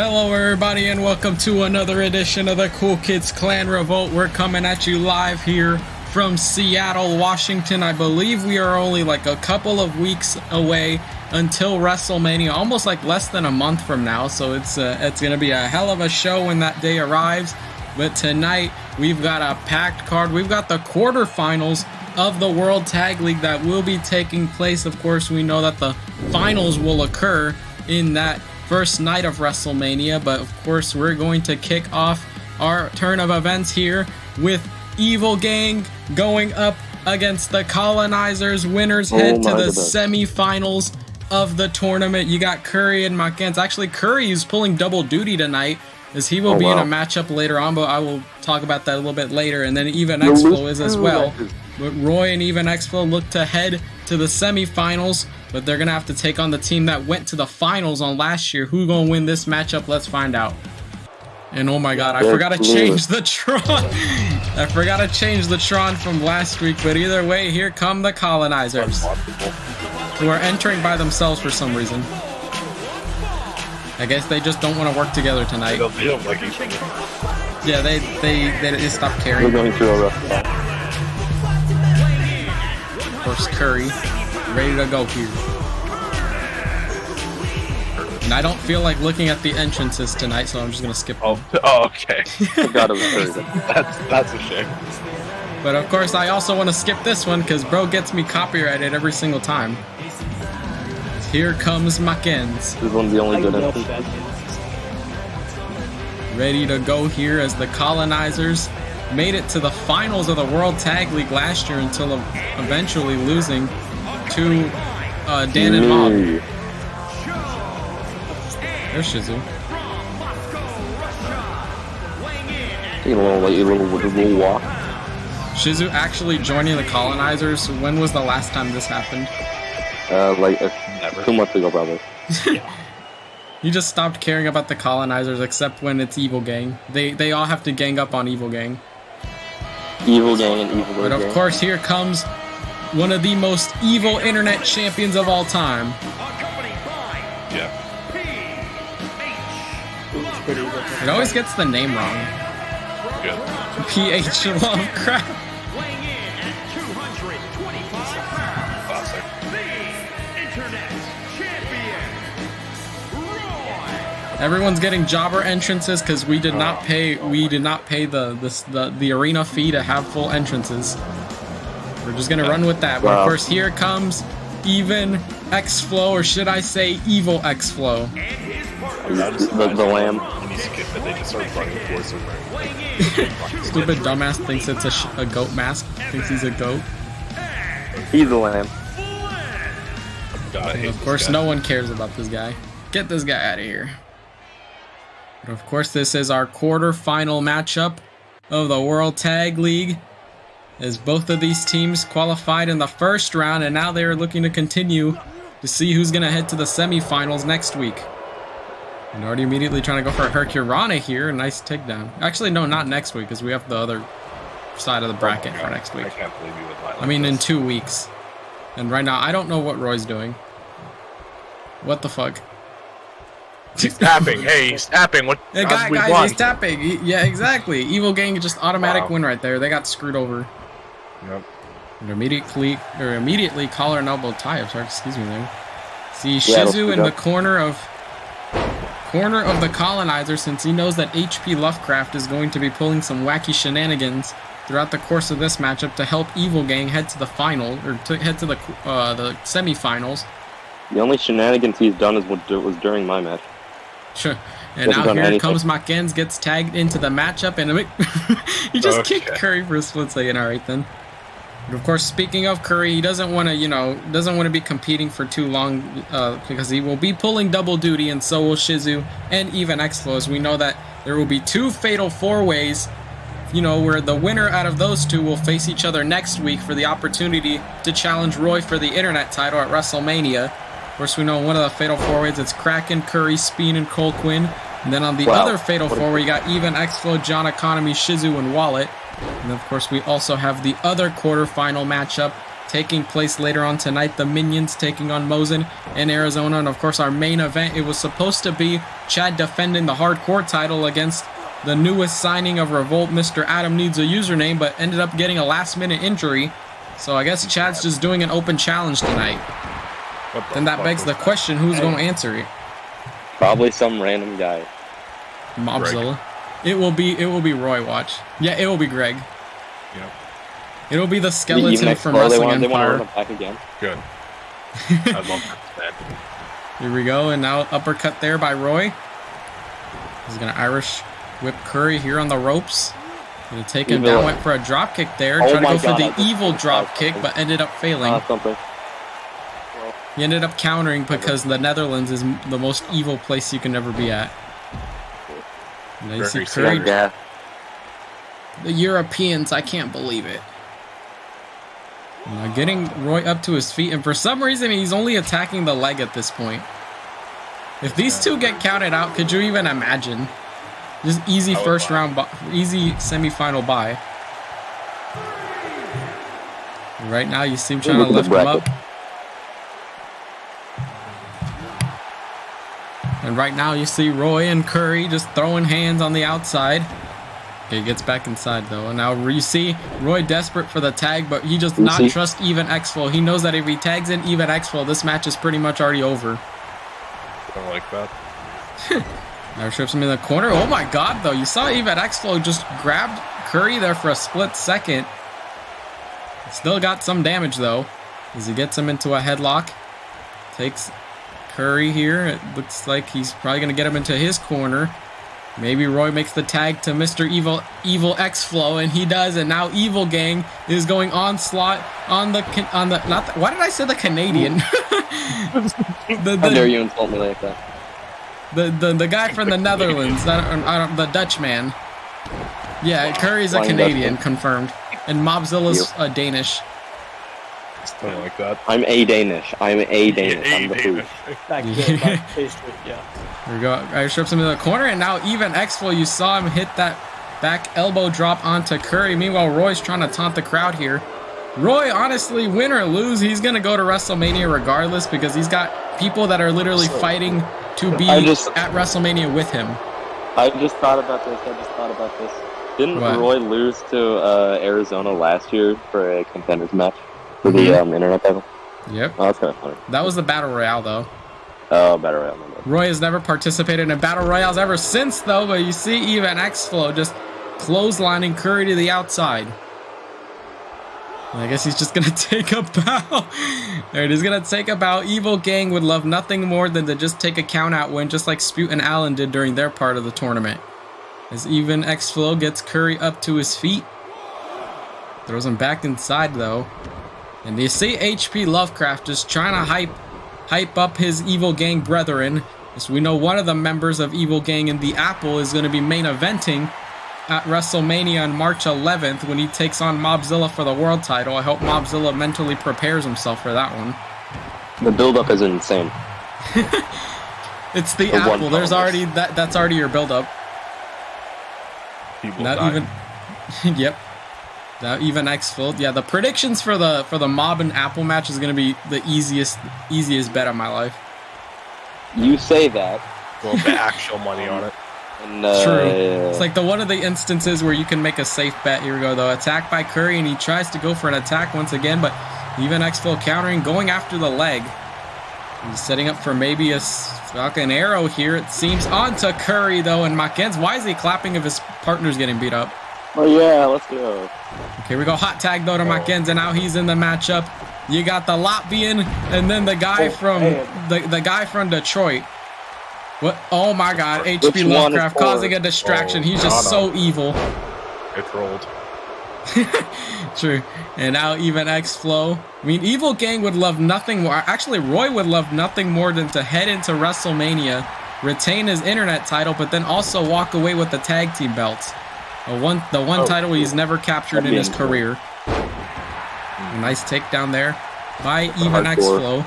Hello everybody and welcome to another edition of the Kool Kids Klan Revolt. We're coming at you live here from Seattle, Washington. I believe we are only like a couple of weeks away until WrestleMania, almost like less than a month from now. So it's going to be a hell of a show when that day arrives. But tonight we've got a packed card. We've got the quarterfinals of the World Tag League that will be taking place. Of course, we know that the finals will occur in that first night of WrestleMania, but of course we're going to kick off our turn of events here with Evil Gang going up against the Colonizers. Winners head to the semi-finals of the tournament. You got Curry and McGinnis. Actually, Curry is pulling double duty tonight, as he will be in a matchup later on, but I will talk about that a little bit later. And then Even X-Flow is as well. But Roy and Even X-Flow look to head to the semi-finals, but they're going to have to take on the team that went to the finals on last year. Who's going to win this matchup? Let's find out. And oh my god, I forgot to change the Tron. I forgot to change the Tron from last week, but either way, here come the Colonizers, who are entering by themselves for some reason. I guess they just don't want to work together tonight. They don't like each other. Yeah, they stopped caring. We're going through a rough spot. Of course, Curry, ready to go here. And I don't feel like looking at the entrances tonight, so I'm just gonna skip them. Oh, okay. Forgot it was Thursday. That's a shame. But of course, I also want to skip this one because bro gets me copyrighted every single time. Here comes McGinnis. This is one of the only good entrances. Ready to go here as the Colonizers made it to the finals of the World Tag League last year until eventually losing to Dan and Mob. There's Shizu. Taking a little walk. Shizu actually joining the Colonizers. When was the last time this happened? Never. 2 months ago, probably. He just stopped caring about the Colonizers except when it's Evil Gang. They all have to gang up on Evil Gang. Evil Gang and Evil Gang. But of course, here comes one of the most evil internet champions of all time. Yeah. It always gets the name wrong. Good. PH Lovecraft. Classic. Everyone's getting jobber entrances because we did not pay the arena fee to have full entrances. We're just gonna run with that. But of course, here comes Even X-Flow, or should I say Evil X-Flow. The lamb. When you skip it, they just start running towards the ring. Stupid dumbass thinks it's a goat mask. Thinks he's a goat. He's the lamb. God, I hate Of course, no one cares about this guy. Get this guy out of here. But of course, this is our quarter-final matchup of the World Tag League, as both of these teams qualified in the first round, and now they are looking to continue to see who's going to head to the semifinals next week. And already immediately trying to go for a Hurricanrana here. Nice takedown. Actually, no, not next week, because we have the other side of the bracket for next week. I can't believe you would lie like I mean, this. in 2 weeks. And right now, I don't know what Roy's doing. What the fuck? He's tapping. Hey, he's tapping. What? Hey, guys, he's tapping. Yeah, exactly. Evil Gang just automatic win right there. They got screwed over. Yep. And immediately collar and elbow tie. Sorry, excuse me there. See Shizu in the corner of the Colonizer, since he knows that HP Lovecraft is going to be pulling some wacky shenanigans throughout the course of this matchup to help Evil Gang head to the final, or to head to the semifinals. The only shenanigans he's done is what was during my match. Sure. And now here comes McGinnis, gets tagged into the matchup, and he just kicked Curry for a split second. All right, then. But of course, speaking of Curry, he doesn't want to, be competing for too long because he will be pulling double duty, and so will Shizu and Even X-Flow. As we know that there will be 2 fatal 4-ways, where the winner out of those 2 will face each other next week for the opportunity to challenge Roy for the internet title at WrestleMania. Of course, we know one of the fatal 4-ways, it's Kraken, Curry, Speen, and Cole Quinn. And then on the other fatal 4-way, you got Even X-Flow, John Economy, Shizu, and Wallet. And of course, we also have the other quarterfinal matchup taking place later on tonight. The Minions taking on Mosin in Arizona. And of course, our main event, it was supposed to be Chad defending the hardcore title against the newest signing of Revolt, Mr. Adam Needs a Username, but ended up getting a last-minute injury. So I guess Chad's just doing an open challenge tonight. Then that begs the question, who's going to answer it? Probably some random guy. Mobzilla. It will be Roy, watch. Yeah, it will be Greg. Yep. It'll be the Even skeleton from Wrestling they want to Empire. run it back again. Good. I love that. Here we go, and now uppercut there by Roy. He's going to Irish whip Curry here on the ropes. Going to take him down, went for a drop kick there. Oh Tried to my go for God, the evil drop kick, but ended up failing. Something. He ended up countering because the Netherlands is the most evil place you can ever be at. And you see Curry. Yeah. The Europeans, I can't believe it. Now getting Roy up to his feet, and for some reason he's only attacking the leg at this point. If these two get counted out, could you even imagine? Just easy first round, easy semifinal bye. Right now you see him trying to lift him up. And right now you see Roy and Curry just throwing hands on the outside. Okay, he gets back inside though. And now you see Roy desperate for the tag, but he just not trust Even X-Flow. He knows that if he tags in Even X-Flow, this match is pretty much already over. Don't like that. Now trips him in the corner. Oh my God, though. You saw Even X-Flow just grabbed Curry there for a split second. Still got some damage though, as he gets him into a headlock. Takes Curry here. It looks like he's probably going to get him into his corner. Maybe Roy makes the tag to Mr. Evil X-Flow, and he does. And now Evil Gang is going onslaught on the why did I say the Canadian? How dare you insult me like that? The guy from the Netherlands, the Dutchman. Yeah, Curry's a Canadian, confirmed, and Mobzilla's a Danish. Something like that. I'm a Danish. I'm the food. Yeah. There we go. I strips him in the corner, and now Even X-Flow, you saw him hit that back elbow drop onto Curry. Meanwhile, Roy's trying to taunt the crowd here. Roy, honestly, win or lose, he's going to go to WrestleMania regardless because he's got people that are literally fighting to be at WrestleMania with him. I just thought about this. Didn't Roy lose to Arizona last year for a contenders match for the internet title? Yep. Oh, that's kind of funny. That was the Battle Royale, though. Oh, Battle Royale. Roy has never participated in Battle Royales ever since, though, but you see Even X-Flow just clotheslining Curry to the outside. And I guess he's just going to take a bow. Alright, he's going to take a bow. Evil Gang would love nothing more than to just take a count-out win, just like Spewt and Allen did during their part of the tournament. As Even X-Flow gets Curry up to his feet. Throws him back inside, though. And you see HP Lovecraft just trying to hype up his Evil Gang brethren. As we know, one of the members of Evil Gang in the Apple is going to be main eventing at WrestleMania on March 11th when he takes on Mobzilla for the world title. I hope Mobzilla mentally prepares himself for that one. The build-up is insane. It's the Apple. There's already that's already your build-up. Not even. Yep. Now Even X-Flow. Yeah, the predictions for the Mob and Apple match is gonna be the easiest bet of my life. You say that. Well, the actual money on it. And, True. It's like one of the instances where you can make a safe bet. Here we go, though. Attack by Curry, and he tries to go for an attack once again, but Even X-Flow countering, going after the leg. He's setting up for maybe a Falcon Arrow here, it seems. Onto Curry, though, and Mackenzie. Why is he clapping if his partner's getting beat up? Oh, yeah, let's go. Okay, we go hot tag, though, to Mackenzie, and now he's in the matchup. You got the Latvian, and then the guy the guy from Detroit. What? Oh my God! HP Lovecraft causing a distraction. He's just so evil. It rolled. True. And now Even X-Flow. I mean, Evil Gang would love nothing more. Actually, Roy would love nothing more than to head into WrestleMania, retain his internet title, but then also walk away with the tag team belts. The one title he's never captured in his career. A nice takedown there by Even X-Flow.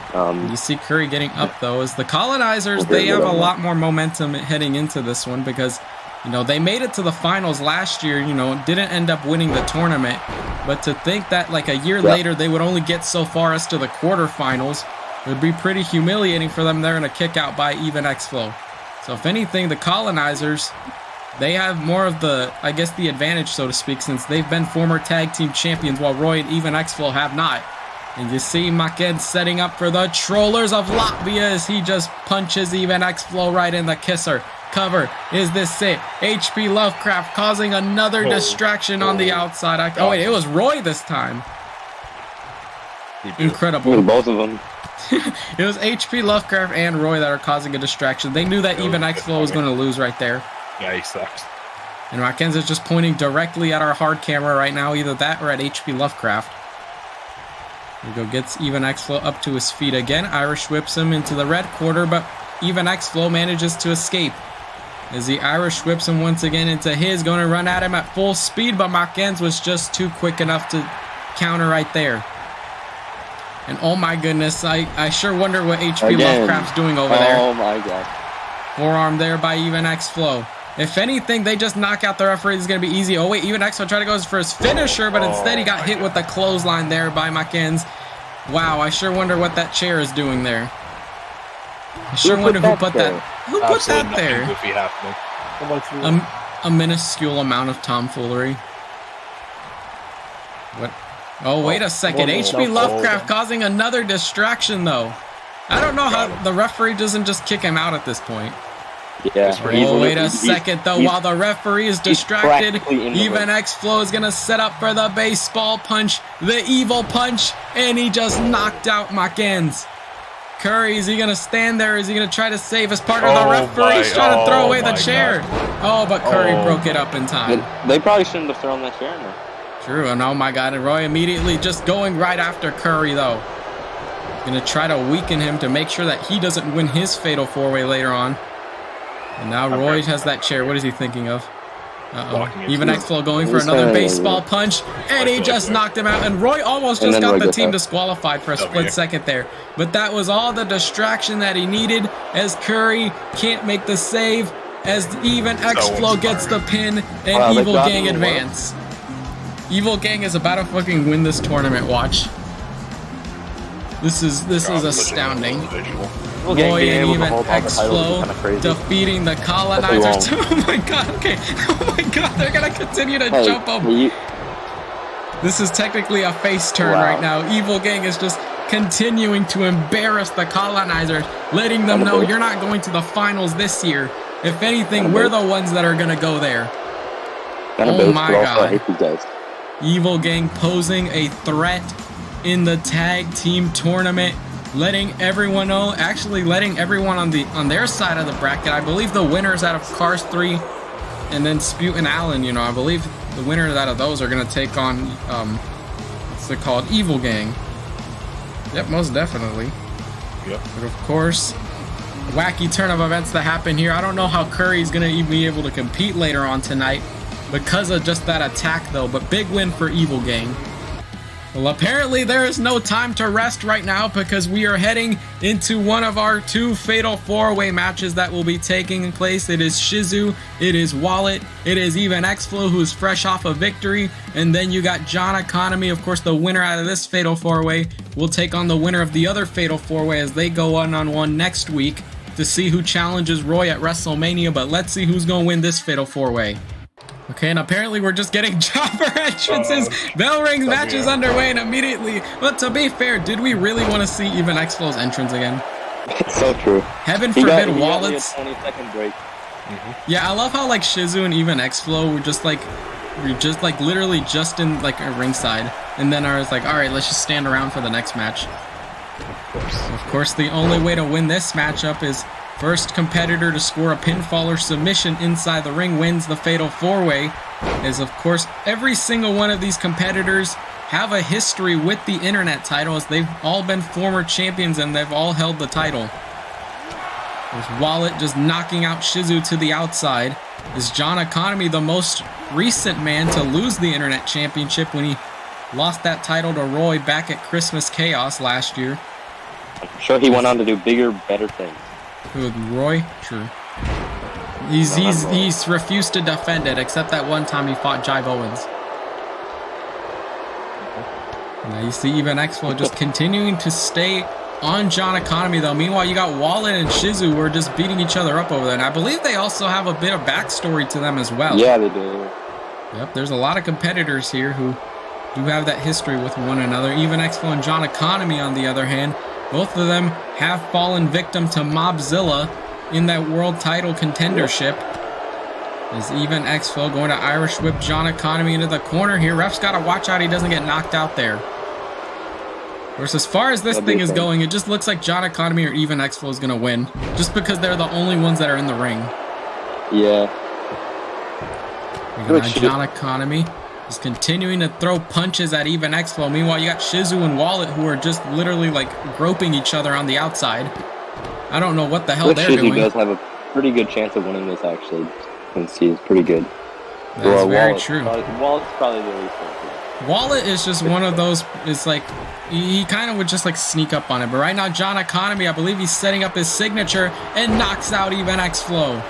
You see Curry getting up, though, as the Colonizers, they have a lot more momentum heading into this one because You know, they made it to the finals last year, you know, didn't end up winning the tournament. But to think that like a year later they would only get so far as to the quarterfinals would be pretty humiliating for them. They're going to kick out by Even X-Flow. So if anything, the colonizers, they have more of the, I guess, the advantage, so to speak, since they've been former tag team champions while Roy and Even X-Flow have not. And you see Maken setting up for the Trollers of Latvia as he just punches Even X-Flow right in the kisser. Cover. Is this it? HP Lovecraft causing another distraction on the outside. Oh, wait, it was Roy this time. Incredible. Both of them. It was HP Lovecraft and Roy that are causing a distraction. They knew that Even X-Flow was going to lose right there. Yeah, he sucks. And Maken is just pointing directly at our hard camera right now, either that or at HP Lovecraft. Here we go, gets Even X-Flow up to his feet again. Irish whips him into the red quarter, but Even X-Flow manages to escape. As the Irish whips him once again into his, going to run at him at full speed, but Maken was just too quick enough to counter right there. And oh my goodness, I sure wonder what HP Lovecraft's doing over there. Oh my god. Forearm there by Even X-Flow. If anything, they just knock out the referee. It's going to be easy. Oh wait, Even X-Flow tried to go for his finisher, but instead he got hit with the clothesline there by Maken. Wow, I sure wonder what that chair is doing there. I sure wonder who put that. Who put that there? A minuscule amount of tomfoolery. What? Oh, wait a second. HP Lovecraft causing another distraction, though. I don't know how the referee doesn't just kick him out at this point. Yeah. Oh, wait a second, though. While the referee is distracted, Even X-Flow is going to set up for the baseball punch, the evil punch, and he just knocked out Maken. Curry, is he going to stand there? Is he going to try to save his partner? The referee's trying to throw away the chair. Oh, but Curry broke it up in time. They probably shouldn't have thrown that chair in there. True, and oh my god, and Roy immediately just going right after Curry, though. Going to try to weaken him to make sure that he doesn't win his fatal four-way later on. And now Roy has that chair. What is he thinking of? Uh-oh. Even X-Flow going for another baseball punch, and he just knocked him out. And Roy almost just got the team disqualified for a split second there. But that was all the distraction that he needed, as Curry can't make the save, as Even X-Flow gets the pin, and Evil Gang advance. Evil Gang is about to fucking win this tournament, watch. This is astounding. Roy and Even X-Flow defeating the colonizers. Oh my god, okay. Oh my god, they're gonna continue to jump up. This is technically a face turn right now. Evil Gang is just continuing to embarrass the colonizers, letting them know you're not going to the finals this year. If anything, we're the ones that are gonna go there. Oh my god. Evil Gang posing a threat in the tag team tournament, letting everyone know, actually letting everyone on their side of the bracket. I believe the winners out of Cars 3 and then Spewt and Allen, you know, I believe the winners out of those are going to take on, what's it called? Evil Gang. Yep, most definitely. Yep. But of course, wacky turn of events that happen here. I don't know how Curry's going to be able to compete later on tonight because of just that attack, though. But big win for Evil Gang. Well, apparently there is no time to rest right now because we are heading into one of our two fatal four-way matches that will be taking place. It is Shizu, it is Wallet, it is Even X-Flow, who is fresh off a victory, and then you got John Economy. Of course, the winner out of this fatal four-way will take on the winner of the other fatal four-way as they go one-on-one next week to see who challenges Roy at WrestleMania. But let's see who's going to win this fatal four-way. Okay, and apparently we're just getting jobber entrances. Bell rings, match is underway, and immediately. But to be fair, did we really want to see Even X-Flow's entrance again? So true. Heaven forbid Wallet's. 20-second break. Yeah, I love how like Shizu and Even X-Flow were just like literally just in like a ringside, and then I was like, all right, let's just stand around for the next match. Of course, the only way to win this matchup is first competitor to score a pinfall or submission inside the ring wins the fatal four-way. As of course, every single one of these competitors have a history with the internet title, as they've all been former champions and they've all held the title. There's Wallet just knocking out Shizu to the outside. Is John Economy the most recent man to lose the internet championship when he lost that title to Roy back at Christmas Chaos last year? I'm sure he went on to do bigger, better things. With Roy? True. He's refused to defend it, except that one time he fought Jive Owens. Now you see even X-Flow just continuing to stay on John Economy, though. Meanwhile, you got Wallet and Shizu who are just beating each other up over there. And I believe they also have a bit of backstory to them as well. Yeah, they do. Yep, there's a lot of competitors here who do have that history with one another. Even X-Flow and John Economy, on the other hand, both of them have fallen victim to Mobzilla in that world title contendership. As even X-Flow going to Irish whip John Economy into the corner here. Ref's got to watch out he doesn't get knocked out there. Of course, as far as this thing is going, it just looks like John Economy or even X-Flow is going to win. Just because they're the only ones that are in the ring. Yeah. We got John Economy is continuing to throw punches at even X-Flow. Meanwhile, you got Shizu and Wallet who are just literally like groping each other on the outside. I don't know what the hell they're doing. Shizu does have a pretty good chance of winning this, actually. Since he's pretty good. That's very true. Wallet's probably the least one. Wallet is just one of those, it's like, he kind of would just like sneak up on it. But right now, John Economy, I believe he's setting up his signature and knocks out even X-Flow.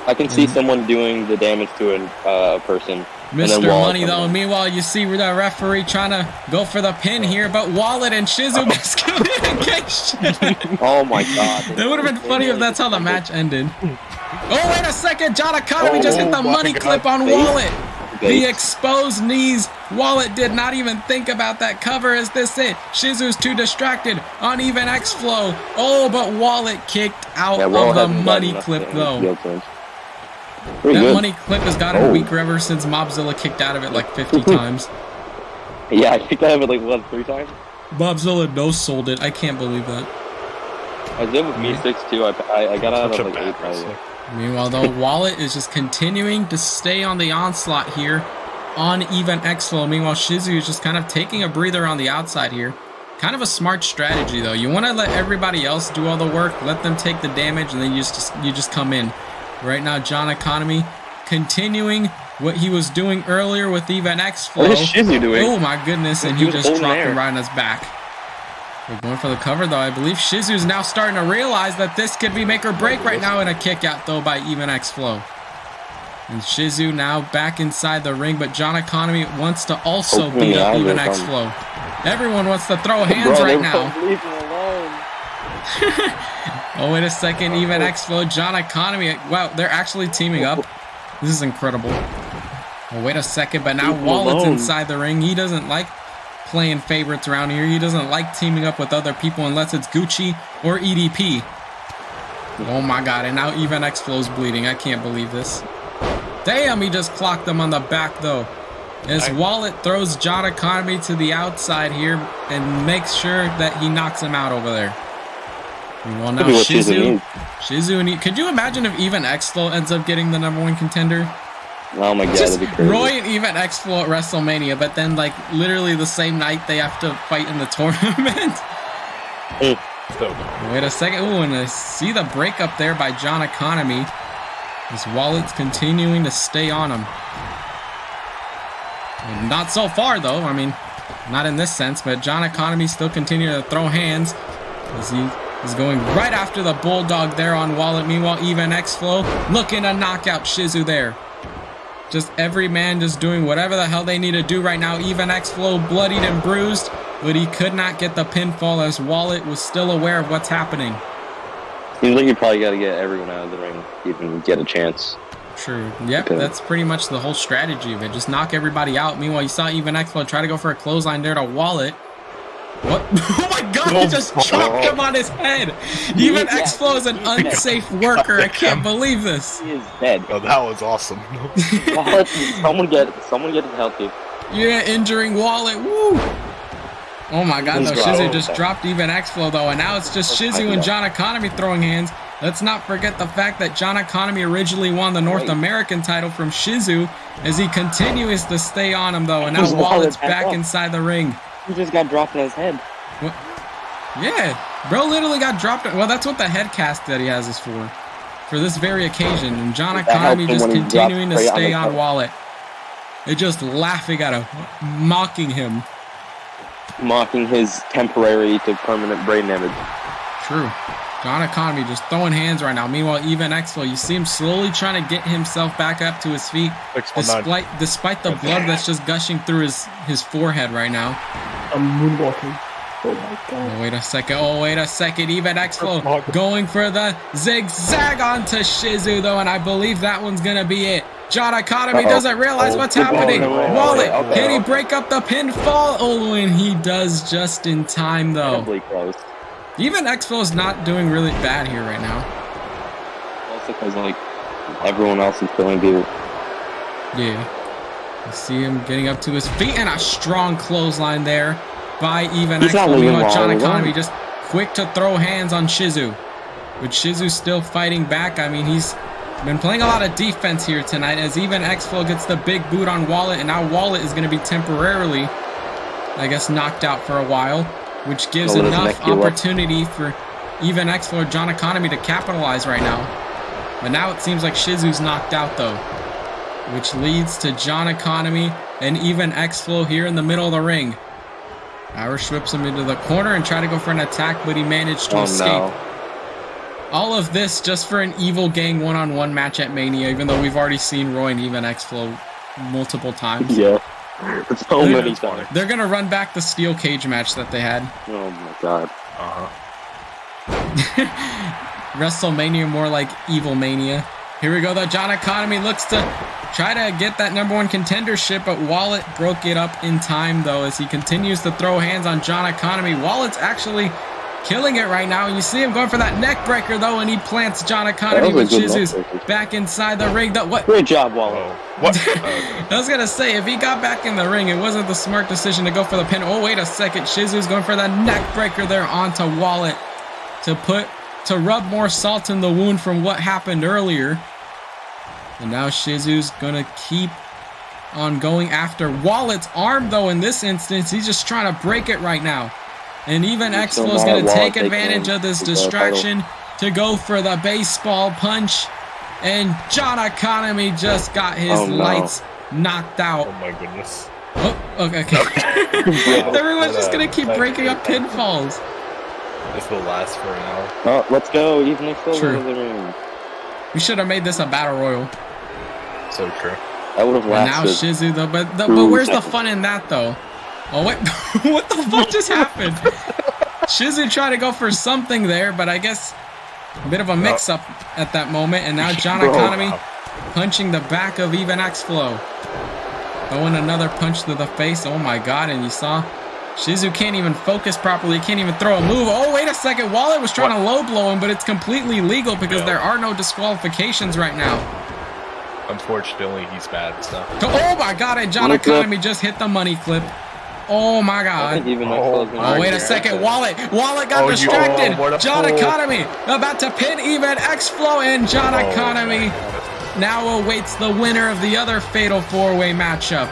I can see someone doing the damage to a person. Mr. Money, though. Meanwhile, you see the referee trying to go for the pin here, but Wallet and Shizu miscommunication. Oh my god. That would have been funny if that's how the match ended. Oh, wait a second. John Economy just hit the money clip on Wallet. The exposed knees. Wallet did not even think about that cover. Is this it? Shizu's too distracted on even X-Flow. Oh, but Wallet kicked out of the money clip, though. That money clip has gotten weaker ever since Mobzilla kicked out of it like 50 times. Yeah, I kicked out of it like, what, 3 times? Mobzilla no-sold it. I can't believe that. I did with Me6 too. I got out of like 8 times. Meanwhile, though, Wallet is just continuing to stay on the onslaught here on even X-Flow. Meanwhile, Shizu is just kind of taking a breather on the outside here. Kind of a smart strategy, though. You want to let everybody else do all the work, let them take the damage, and then you just come in. Right now, John Economy continuing what he was doing earlier with even X-Flow. What is Shizu doing? Oh, my goodness, and he just dropped him right on his back. We're going for the cover, though. I believe Shizu's now starting to realize that this could be make or break right now, in a kick out, though, by even X-Flow. And Shizu now back inside the ring, but John Economy wants to also beat up even X-Flow. Everyone wants to throw hands right now. Leave him alone. Oh, wait a second. Even X-Flow, John Economy. Wow, they're actually teaming up. This is incredible. Oh, wait a second, but now Wallet's inside the ring. He doesn't like playing favorites around here. He doesn't like teaming up with other people unless it's Gucci or EDP. Oh my god, and now even X-Flow's bleeding. I can't believe this. Damn, he just clocked him on the back, though. As Wallet throws John Economy to the outside here and makes sure that he knocks him out over there. Well, now Shizu and could you imagine if even X-Flow ends up getting the #1 contender? Oh my god, that'd be crazy. Roy and even X-Flow at WrestleMania, but then like literally the same night they have to fight in the tournament. Wait a second. Ooh, and I see the breakup there by John Economy. His Wallet's continuing to stay on him. And not so far, though. I mean, not in this sense, but John Economy still continuing to throw hands as he is going right after the Bulldog there on Wallet. Meanwhile, even X-Flow looking to knock out Shizu there. Just every man just doing whatever the hell they need to do right now. Even X-Flow bloodied and bruised, but he could not get the pinfall as Wallet was still aware of what's happening. Seems like you probably got to get everyone out of the ring to even get a chance. True. Yep, that's pretty much the whole strategy of it. Just knock everybody out. Meanwhile, you saw even X-Flow try to go for a clothesline there to Wallet. What? Oh my god, he just dropped him on his head. Even X-Flow is an unsafe worker. I can't believe this. He is dead. Oh, that was awesome. Wallet, someone get his healthy. Yeah, injuring Wallet. Woo! Oh my god, though. Shizu just dropped even X-Flow, though. And now it's just Shizu and John Economy throwing hands. Let's not forget the fact that John Economy originally won the North American title from Shizu as he continues to stay on him, though. And now Wallet's back inside the ring. He just got dropped on his head. What? Yeah, bro literally got dropped. Well, that's what the head cast that he has is for this very occasion. And John Economy just continuing to stay on Wallet. They're just laughing at him, mocking him. Mocking his temporary to permanent brain damage. True. John Economy just throwing hands right now. Meanwhile, even Exfil, you see him slowly trying to get himself back up to his feet, despite the blood that's just gushing through his forehead right now. I'm moonwalking. Oh my god. Oh, wait a second. Oh, wait a second. Even Exfil going for the zigzag onto Shizu, though, and I believe that one's going to be it. John Economy doesn't realize what's happening. Wallet, can he break up the pinfall? Oh, and he does just in time, though. Close. Even Exfil is not doing really bad here right now. Also because, like, everyone else is feeling good. Yeah. You see him getting up to his feet, and a strong clothesline there by even Exfil. Meanwhile, John Economy just quick to throw hands on Shizu. With Shizu still fighting back, I mean, he's been playing a lot of defense here tonight as even Exfil gets the big boot on Wallet, and now Wallet is going to be temporarily, I guess, knocked out for a while, which gives enough opportunity for even Exfil or John Economy to capitalize right now. But now it seems like Shizu's knocked out, though, which leads to John Economy and even Exfil here in the middle of the ring. Irish whips him into the corner and try to go for an attack, but he managed to escape. No. All of this just for an Evil Gang one-on-one match at Mania, even though we've already seen Roy and even Exfil multiple times. Yeah, so many times. They're going to run back the steel cage match that they had. Oh my god. WrestleMania more like Evil Mania. Here we go, though. John Economy looks to try to get that #1 contendership, but Wallet broke it up in time, though, as he continues to throw hands on John Economy. Wallet's actually killing it right now, and you see him going for that neck breaker, though, and he plants John Economy with Shizu's back inside the ring. What? Great job, Wallet. What? I was gonna say, if he got back in the ring, it wasn't the smart decision to go for the pin. Oh, wait a second. Shizu's going for that neck breaker there onto Wallet to rub more salt in the wound from what happened earlier. And now Shizu's gonna keep on going after Wallet's arm, though. In this instance, he's just trying to break it right now. And even Exfil is going to take advantage of this distraction to go for the baseball punch. And John Economy just got his lights knocked out. Oh my goodness. Oh, okay. Everyone's just going to keep breaking up pinfalls. This will last for an hour. Oh, let's go. Even Exfil in the ring. We should have made this a battle royal. So true. I would have lasted. Now Shizu, though. But where's the fun in that, though? Oh, wait. What the fuck just happened? Shizu tried to go for something there, but I guess a bit of a mix-up at that moment. And now John Economy punching the back of even Exfil. Throwing another punch to the face. Oh, my God. And you saw Shizu can't even focus properly. Can't even throw a move. Oh, wait a second. Wallet was trying to low-blow him, but it's completely legal because there are no disqualifications right now. Unfortunately, he's bad, so. Oh, my God. And John Economy just hit the money clip. Oh my God. Oh, wait a second. Wallet got distracted. John Economy about to pin even Exfil, and John Economy now awaits the winner of the other Fatal 4-Way matchup.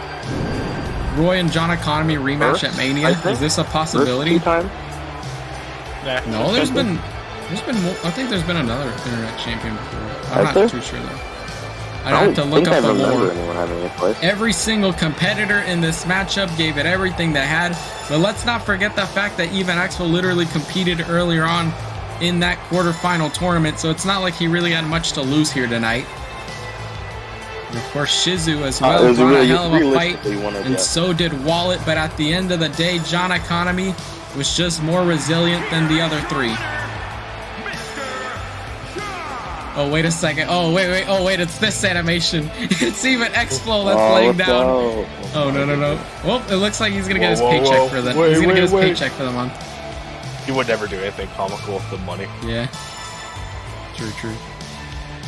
Roy and John Economy rematch at Mania. Is this a possibility? No, there's been I think there's been another Internet Champion before. I'm not too sure though. I'd have to look up the lore. Every single competitor in this matchup gave it everything they had, but let's not forget the fact that even Exfil literally competed earlier on in that quarterfinal tournament, so it's not like he really had much to lose here tonight. And of course, Shizu as well brought a hell of a fight, and so did Wallet, but at the end of the day, John Economy was just more resilient than the other three. Oh, wait a second. Oh, wait. Oh, wait, it's this animation. It's even Exfil that's laying down. Oh, no. Well, it looks like he's going to get his paycheck for the He's going to get his paycheck for the month. He would never do anything comical with the money. Yeah. True.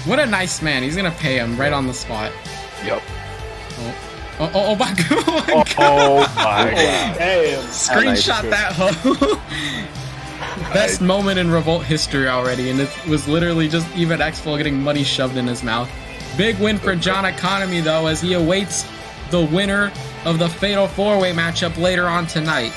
What a nice man. He's going to pay him right on the spot. Yep. Oh my God. Oh my God. Damn. Screenshot that hoe. Best moment in Revolt history already, and it was literally just even Exfil getting money shoved in his mouth. Big win for John Economy, though, as he awaits the winner of the Fatal 4-Way matchup later on tonight.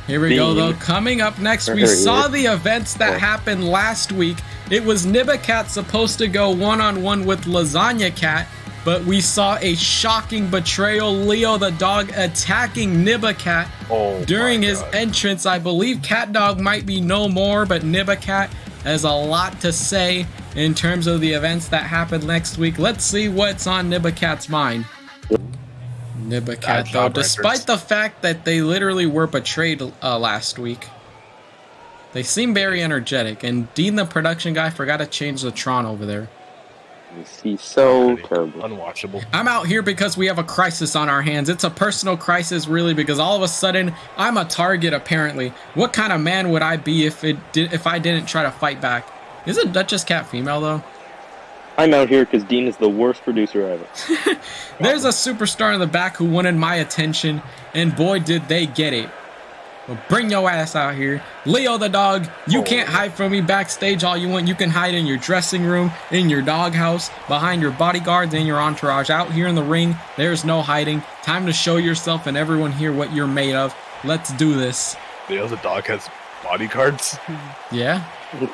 Here we go, though. Coming up next, we saw the events that happened last week. It was Nibacat supposed to go one-on-one with Lasagna Cat, but we saw a shocking betrayal. Leo the dog attacking Nibacat during his entrance. I believe Cat Dog might be no more, but Nibacat has a lot to say in terms of the events that happen next week. Let's see what's on Nibacat's mind. Nibacat, though, despite the fact that they literally were betrayed last week, they seem very energetic, and Dean, the production guy, forgot to change the Tron over there. He's so terrible. Unwatchable. I'm out here because we have a crisis on our hands. It's a personal crisis, really, because all of a sudden, I'm a target, apparently. What kind of man would I be if I didn't try to fight back? Isn't Duchess Cat female, though? I'm out here because Dean is the worst producer ever. There's a superstar in the back who wanted my attention, and boy, did they get it. Well, bring your ass out here. Leo the dog, you can't hide from me backstage all you want. You can hide in your dressing room, in your doghouse, behind your bodyguards and your entourage. Out here in the ring, there's no hiding. Time to show yourself and everyone here what you're made of. Let's do this. Leo the dog has bodyguards. Yeah.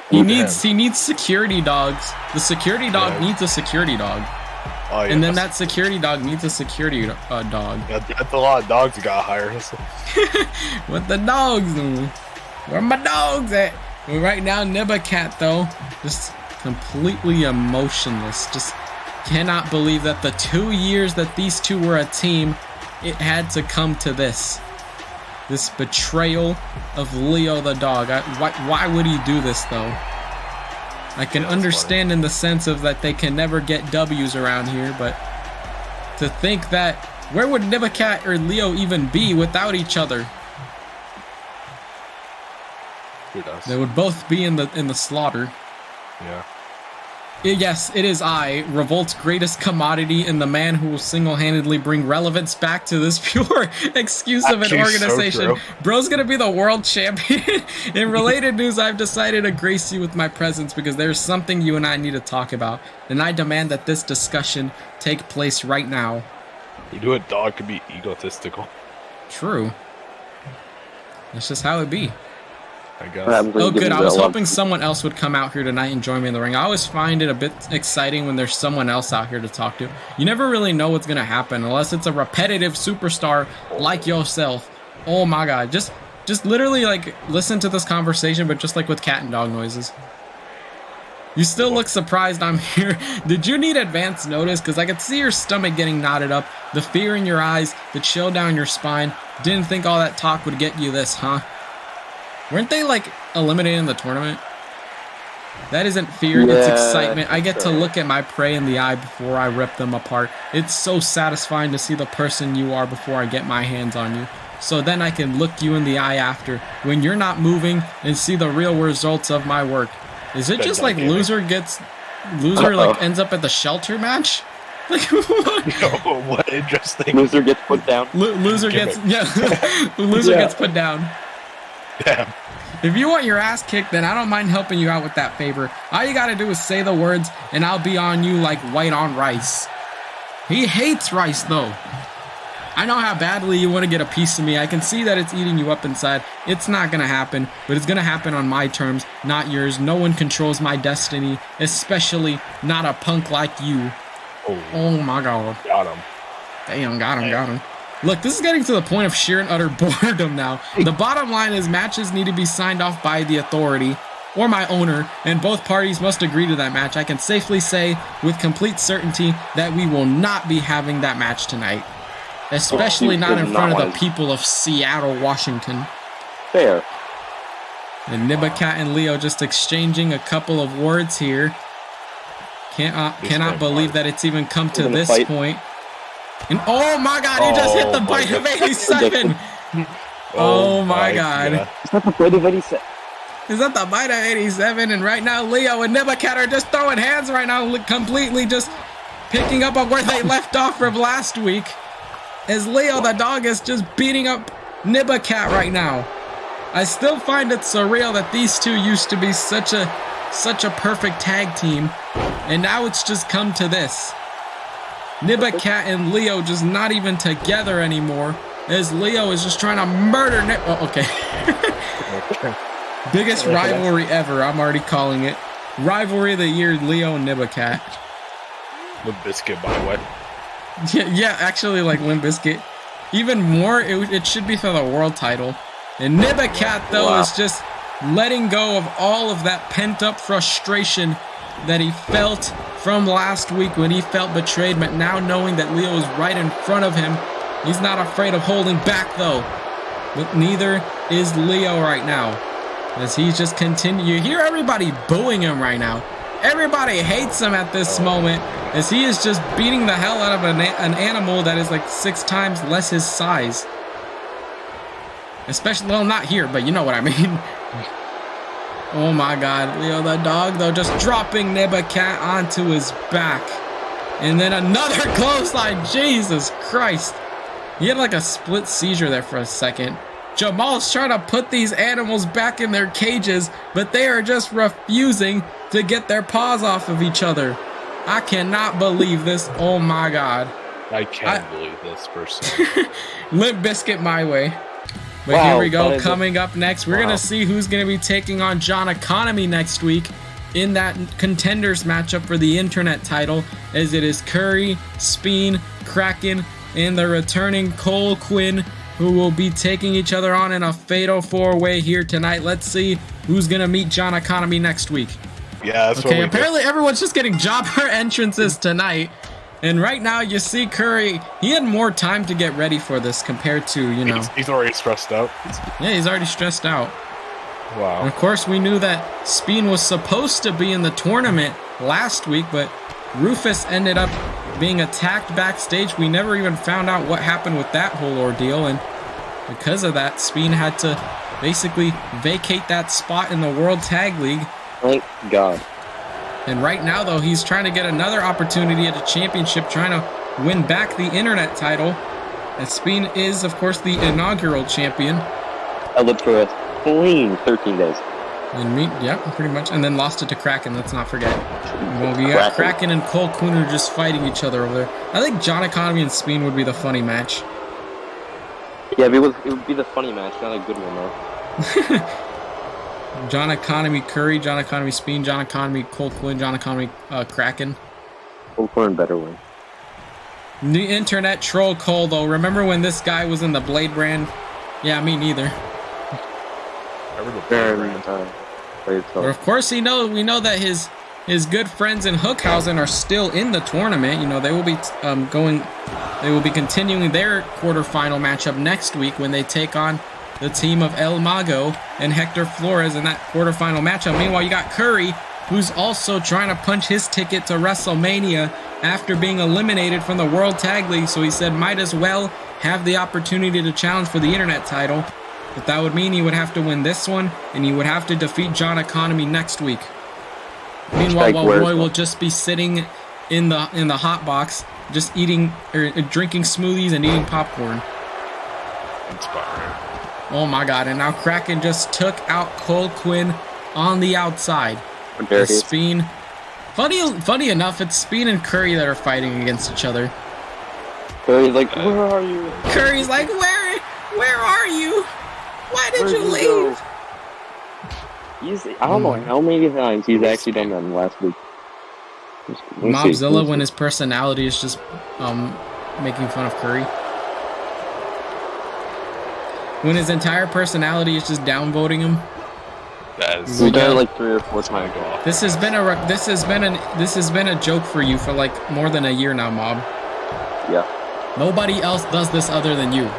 He needs security dogs. The security dog needs a security dog. Oh, yeah. And then that security dog needs a security dog. That's a lot of dogs you gotta hire. What the dogs do? Where my dogs at? Well, right now, Nibacat, though, just completely emotionless. Just cannot believe that the 2 years that these two were a team, it had to come to this. This betrayal of Leo the dog. Why would he do this, though? I can understand in the sense of that they can never get W's around here, but to think that, where would Nibacat or Leo even be without each other? Who knows? They would both be in the slaughter. Yeah. Yes, it is I, Revolt's greatest commodity and the man who will single-handedly bring relevance back to this pure excuse of an organization. Bro's gonna be the world champion. In related news, I've decided to grace you with my presence because there's something you and I need to talk about, and I demand that this discussion take place right now. You do a dog could be egotistical. True. That's just how it be. I guess. Oh, good. I was hoping someone else would come out here tonight and join me in the ring. I always find it a bit exciting when there's someone else out here to talk to. You never really know what's going to happen unless it's a repetitive superstar like yourself. Oh my God. Just literally like listen to this conversation, but just like with cat and dog noises. You still look surprised I'm here. Did you need advance notice? Because I could see your stomach getting knotted up, the fear in your eyes, the chill down your spine. Didn't think all that talk would get you this, huh? Weren't they, like, eliminated in the tournament? That isn't fear, it's excitement. I get to look at my prey in the eye before I rip them apart. It's so satisfying to see the person you are before I get my hands on you. So then I can look you in the eye after, when you're not moving, and see the real results of my work. Is it just like loser ends up at the shelter match? Like, what? No, what interesting. Loser gets put down. Loser gets put down. Damn. If you want your ass kicked, then I don't mind helping you out with that favor. All you gotta do is say the words, and I'll be on you like white on rice. He hates rice, though. I know how badly you want to get a piece of me. I can see that it's eating you up inside. It's not gonna happen, but it's gonna happen on my terms, not yours. No one controls my destiny, especially not a punk like you. Oh my God. Got him. Damn, got him. Look, this is getting to the point of sheer and utter boredom now. The bottom line is matches need to be signed off by the authority or my owner, and both parties must agree to that match. I can safely say with complete certainty that we will not be having that match tonight. Especially not in front of the people of Seattle, Washington. Fair. And Nibacat and Leo just exchanging a couple of words here. Cannot believe that it's even come to this point. And oh my God, he just hit the bite of 87. Oh my God. Is that the bite of 87? Is that the bite of 87? And right now, Leo and Nibacat are just throwing hands right now, completely just picking up on where they left off from last week. As Leo the dog is just beating up Nibacat right now. I still find it surreal that these two used to be such a perfect tag team, and now it's just come to this. Nibacat and Leo just not even together anymore, as Leo is just trying to murder okay. Biggest rivalry ever, I'm already calling it. Rivalry of the year, Leo and Nibacat. Limp Bizkit, by the way. Yeah, actually, like Limp Bizkit. Even more, it should be for the world title. And Nibacat, though, is just letting go of all of that pent-up frustration that he felt from last week when he felt betrayed, but now knowing that Leo is right in front of him, he's not afraid of holding back though. But neither is Leo right now, as he's just continue. You hear everybody booing him right now. Everybody hates him at this moment, as he is just beating the hell out of an animal that is like 6 times less his size. Especially, well, not here, but you know what I mean. Oh my god, Leo the dog though, just dropping Nebacat onto his back. And then another clothesline, Jesus Christ. He had like a split seizure there for a second. Jamal's trying to put these animals back in their cages, but they are just refusing to get their paws off of each other. I cannot believe this. Oh my god. I can't believe this personally. Limp Bizkit my way. But Wow, here we go. Coming up next, we're going to see who's going to be taking on John Economy next week in that contenders matchup for the internet title, as it is Curry, Speen, Kraken, and the returning Cole Quinn, who will be taking each other on in a fatal 4-way here tonight. Let's see who's going to meet John Economy next week. Yeah, that's okay, apparently everyone's just getting jobber entrances tonight. And right now you see Curry, he had more time to get ready for this compared to, you know. He's already stressed out. Yeah, he's already stressed out. Wow. And of course, we knew that Speen was supposed to be in the tournament last week, but Rufus ended up being attacked backstage. We never even found out what happened with that whole ordeal, and because of that, Speen had to basically vacate that spot in the World Tag League. Thank God. And right now, though, he's trying to get another opportunity at the championship, trying to win back the internet title. And Speen is, of course, the inaugural champion. I lived for a clean 13 days. And yeah, pretty much. And then lost it to Kraken, let's not forget. Well, we got Kraken and Cole Quinn are just fighting each other over there. I think John Economy and Speen would be the funny match. Yeah, it would be the funny match, not a good one, though. John Economy Curry, John Economy Speen, John Economy Cole Quinn, John Economy Kraken. Cole Quinn better win. The internet troll Cole, though. Remember when this guy was in the Blade brand? Yeah, me neither. But of course, we know that his good friends in Hookhausen are still in the tournament. You know, they will be continuing their quarterfinal matchup next week when they take on the team of El Mago and Hector Flores in that quarterfinal matchup. Meanwhile, you got Curry, who's also trying to punch his ticket to WrestleMania after being eliminated from the World Tag League. So he said might as well have the opportunity to challenge for the internet title. But that would mean he would have to win this one, and he would have to defeat John Economy next week. Meanwhile, while Roy will just be sitting in the hot box, just eating or drinking smoothies and eating popcorn. Inspiring. Oh my god, and now Kraken just took out Cole Quinn on the outside. Speen. Funny enough, it's Speen and Curry that are fighting against each other. Curry's like, where are you? Curry's like, where are you? Why did you leave? I don't know how many times he's actually done that in the last week. Mobzilla, when his personality is just making fun of Curry. When his entire personality is just downvoting him. We've done it like 3 or 4 times. This has been a joke for you for like more than a year now, Mob. Yeah. Nobody else does this other than you.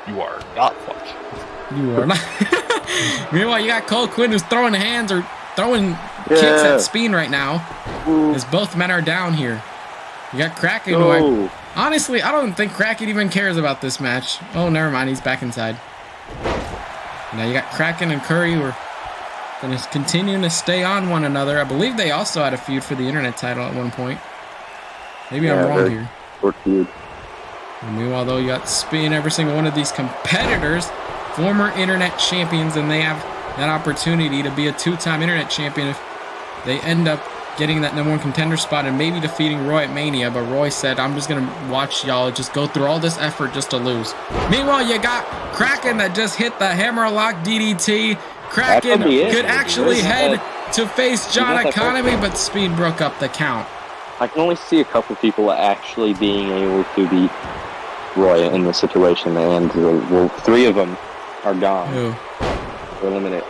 You are not fucking. You are not. Meanwhile, you got Cole Quinn who's throwing hands or throwing kicks at Speen right now. As both men are down here. You got Kraken who honestly, I don't think Kraken even cares about this match. Oh, never mind. He's back inside. Now you got Kraken and Curry who are going to continue to stay on one another. I believe they also had a feud for the internet title at one point. Maybe I'm wrong here. Short feud. And meanwhile, though, you got Speen, every single one of these competitors, former internet champions, and they have that opportunity to be a 2-time internet champion if they end up getting that #1 contender spot and maybe defeating Roy at Mania. But Roy said, I'm just going to watch y'all just go through all this effort just to lose. Meanwhile, you got Kraken that just hit the hammerlock DDT. Kraken could actually head to face John Economy, but Speen broke up the count. I can only see a couple people actually being able to beat Roy in this situation, and 3 of them are gone. Who? We're eliminated.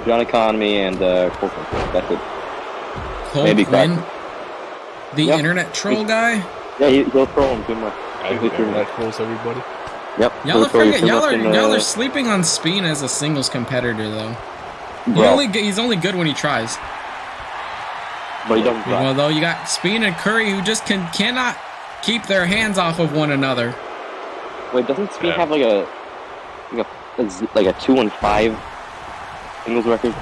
John Economy and Kool Kids. That's it. Cole Maybe Quinn? Kraken. The Yep. internet troll guy? Yeah, he'll troll him too much. I think that trolls everybody. Yep. Y'all he'll are sleeping on Speen as a singles competitor, though. Bro, He's only good when he tries. but he doesn't try. Well, though, you got Speen and Curry who just cannot keep their hands off of one another. Wait, doesn't Speen have like a 2-5 singles record?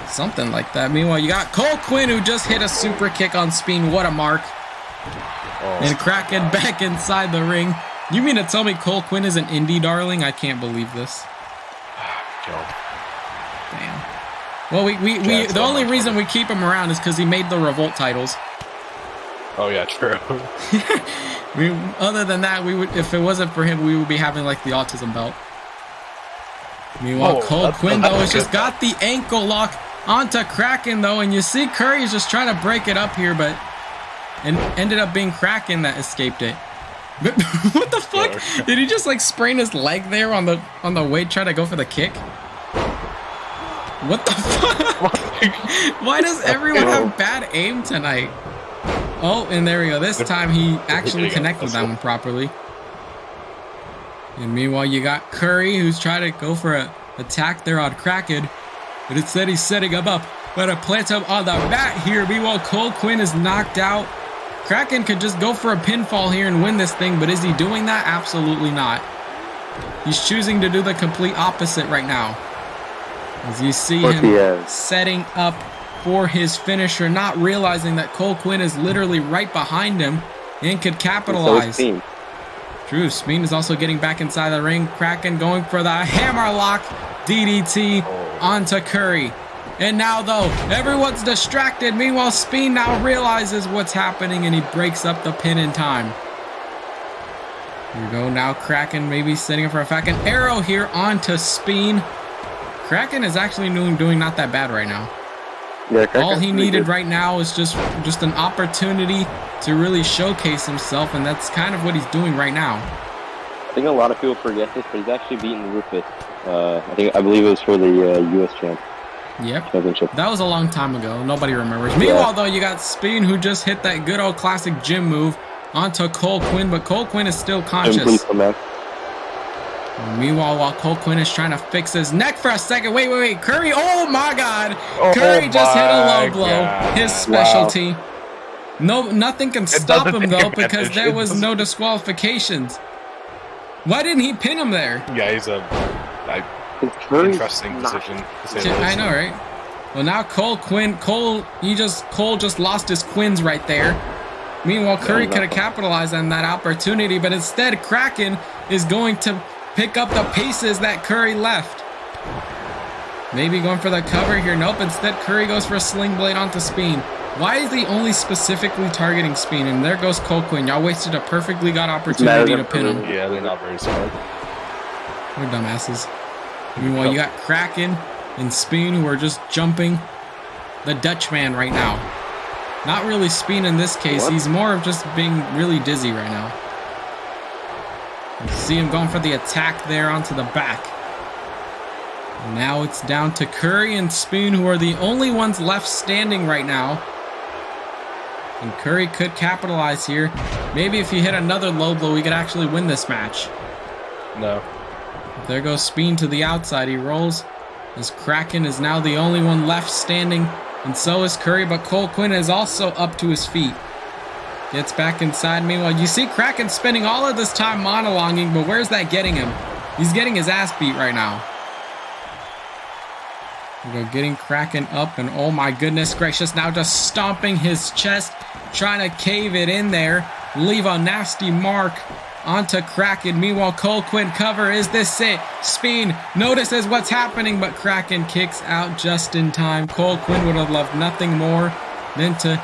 Something like that. Meanwhile, you got Cole Quinn who just hit a super kick on Speen. What a mark. And Kraken back inside the ring. You mean to tell me Cole Quinn is an indie darling? I can't believe this. Damn. Well, the only reason we keep him around is because he made the Revolt titles. Oh yeah, true. Other than that, if it wasn't for him, we would be having like the autism belt. Meanwhile, Cole Quinn though has just got the ankle lock onto Kraken though, and you see Curry's just trying to break it up here, but ended up being Kraken that escaped it. What the fuck? Did he just like sprain his leg there on the way trying to go for the kick? What the fuck? Why does everyone have bad aim tonight? Oh, and there we go. This time he actually connected that one properly. And meanwhile, you got Curry who's trying to go for an attack there on Kraken, but instead he's setting him up. But a plant him on the mat here. Meanwhile, Cole Quinn is knocked out. Kraken could just go for a pinfall here and win this thing, but is he doing that? Absolutely not. He's choosing to do the complete opposite right now. As you see him setting up for his finisher, not realizing that Cole Quinn is literally right behind him and could capitalize. True, Speen is also getting back inside the ring. Kraken going for the hammerlock DDT onto Curry. And now, though, everyone's distracted. Meanwhile, Speen now realizes what's happening, and he breaks up the pin in time. Here we go. Now Kraken maybe setting up for a fucking arrow here onto Speen. Kraken is actually doing not that bad right now. Yeah, all he needed right now is just an opportunity to really showcase himself, and that's kind of what he's doing right now. I think a lot of people forget this, but he's actually beaten Rufus. I believe it was for the U.S. champ. Yep. Championship. That was a long time ago. Nobody remembers. Meanwhile, though, you got Speen who just hit that good old classic gym move onto Cole Quinn, but Cole Quinn is still conscious. Meanwhile, while Cole Quinn is trying to fix his neck for a second. Wait. Curry, oh my God. Curry just hit a low blow. His specialty. Wow. No, nothing can stop him, though, because there was no disqualifications. Why didn't he pin him there? Yeah, he's interesting decision. I know, right? Well, now Cole just lost his Quins right there. Meanwhile, Curry could have capitalized on that opportunity, but instead, Kraken is going to pick up the pieces that Curry left. Maybe going for the cover here. Nope, instead Curry goes for a sling blade onto Speen. Why is he only specifically targeting Speen? And there goes Cole Quinn. Y'all wasted a perfectly good opportunity to pin him. Yeah, they're not very smart. They're dumbasses. Meanwhile, you got Kraken and Speen who are just jumping the Dutchman right now. Not really Speen in this case. He's more of just being really dizzy right now. You see him going for the attack there onto the back. And now it's down to Curry and Speen, who are the only ones left standing right now. And Curry could capitalize here. Maybe if he hit another low blow, we could actually win this match. No. There goes Speen to the outside. He rolls as Kraken is now the only one left standing. And so is Curry, but Cole Quinn is also up to his feet. Gets back inside. Meanwhile, you see Kraken spending all of this time monologuing, but where's that getting him? He's getting his ass beat right now. We go getting Kraken up, and oh my goodness gracious, now just stomping his chest, trying to cave it in there, leave a nasty mark onto Kraken. Meanwhile, Cole Quinn cover. Is this it? Speen notices what's happening, but Kraken kicks out just in time. Cole Quinn would have loved nothing more than to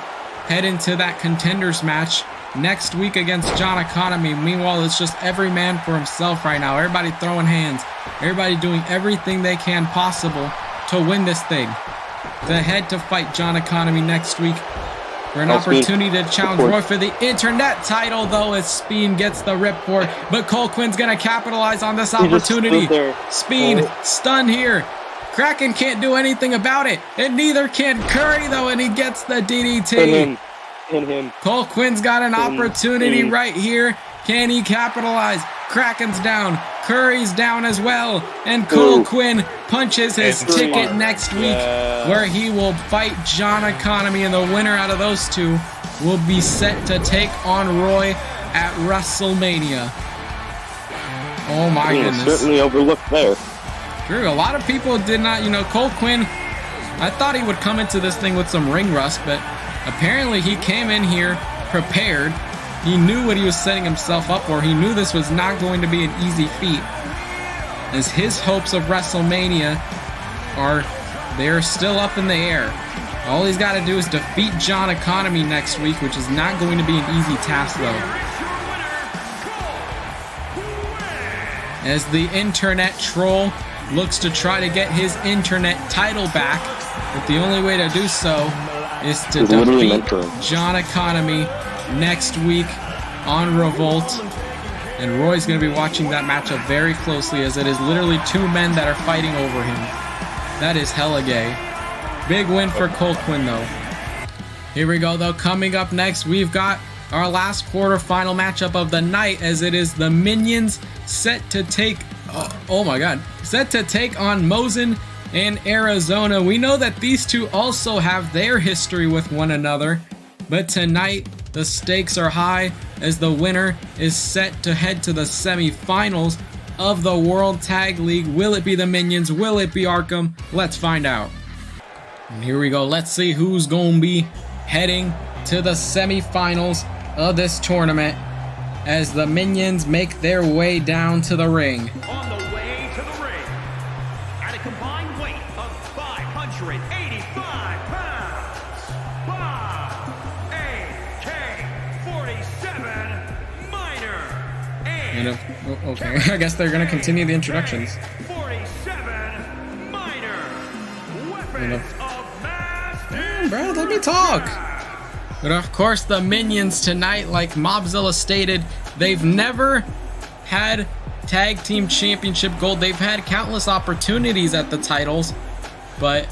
head into that contenders match next week against John Economy. Meanwhile, it's just every man for himself right now. Everybody throwing hands. Everybody doing everything they can possible to win this thing. To head to fight John Economy next week for an opportunity to challenge Roy for the internet title, though, as Speen gets the ripcord. But Cole Quinn's going to capitalize on this opportunity. Speen stunned here. Kraken can't do anything about it, and neither can Curry, though, and he gets the DDT. Pin him. Cole Quinn's got an opportunity right here. Can he capitalize? Kraken's down. Curry's down as well. And Cole Quinn punches his ticket next week, where he will fight John Economy, and the winner out of those two will be set to take on Roy at WrestleMania. Oh my goodness. Certainly overlooked there. True, a lot of people did not, Cole Quinn, I thought he would come into this thing with some ring rust, but apparently he came in here prepared. He knew what he was setting himself up for. He knew this was not going to be an easy feat, as his hopes of WrestleMania they're still up in the air. All he's got to do is defeat John Economy next week, which is not going to be an easy task, though. As the internet troll looks to try to get his internet title back, but the only way to do so is to defeat John Economy next week on Revolt. And Roy's going to be watching that matchup very closely, as it is literally two men that are fighting over him. That is hella gay. Big win for Cole Quinn, though. Here we go, though. Coming up next, we've got our last quarterfinal matchup of the night, as it is the Minions set to take set to take on Mosin and Arizona. We know that these two also have their history with one another, but tonight the stakes are high, as the winner is set to head to the semifinals of the World Tag League. Will it be the Minions? Will it be Arkham? Let's find out. And here we go. Let's see who's going to be heading to the semifinals of this tournament, as the Minions make their way down to the ring. On the way to the ring, at a combined weight of 585 pounds, Bob AK-47 Minor, and okay, I guess they're going to continue the introductions. 47 Minor, weapons of mass Bro, let me talk. But of course, the Minions tonight, like Mobzilla stated, they've never had tag team championship gold. They've had countless opportunities at the titles, but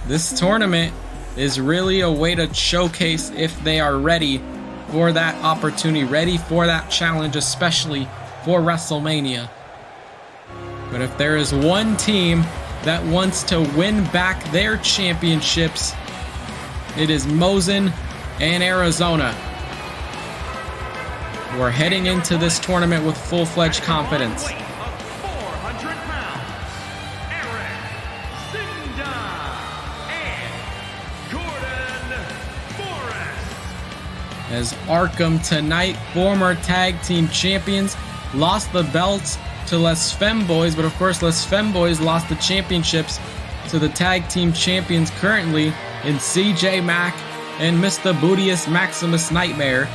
this tournament is really a way to showcase if they are ready for that opportunity, ready for that challenge, especially for WrestleMania. But if there is one team that wants to win back their championships, it is Mosin and Arizona. We're heading into this tournament with full-fledged confidence. weight of 400 pounds, Eric Zinda and Gordon Forrest. As Arkham tonight, former tag team champions, lost the belts to Les Femboys, but of course Les Femboys lost the championships to the tag team champions currently in CJ Mack and Mr. Bootius Maximus Nightmare.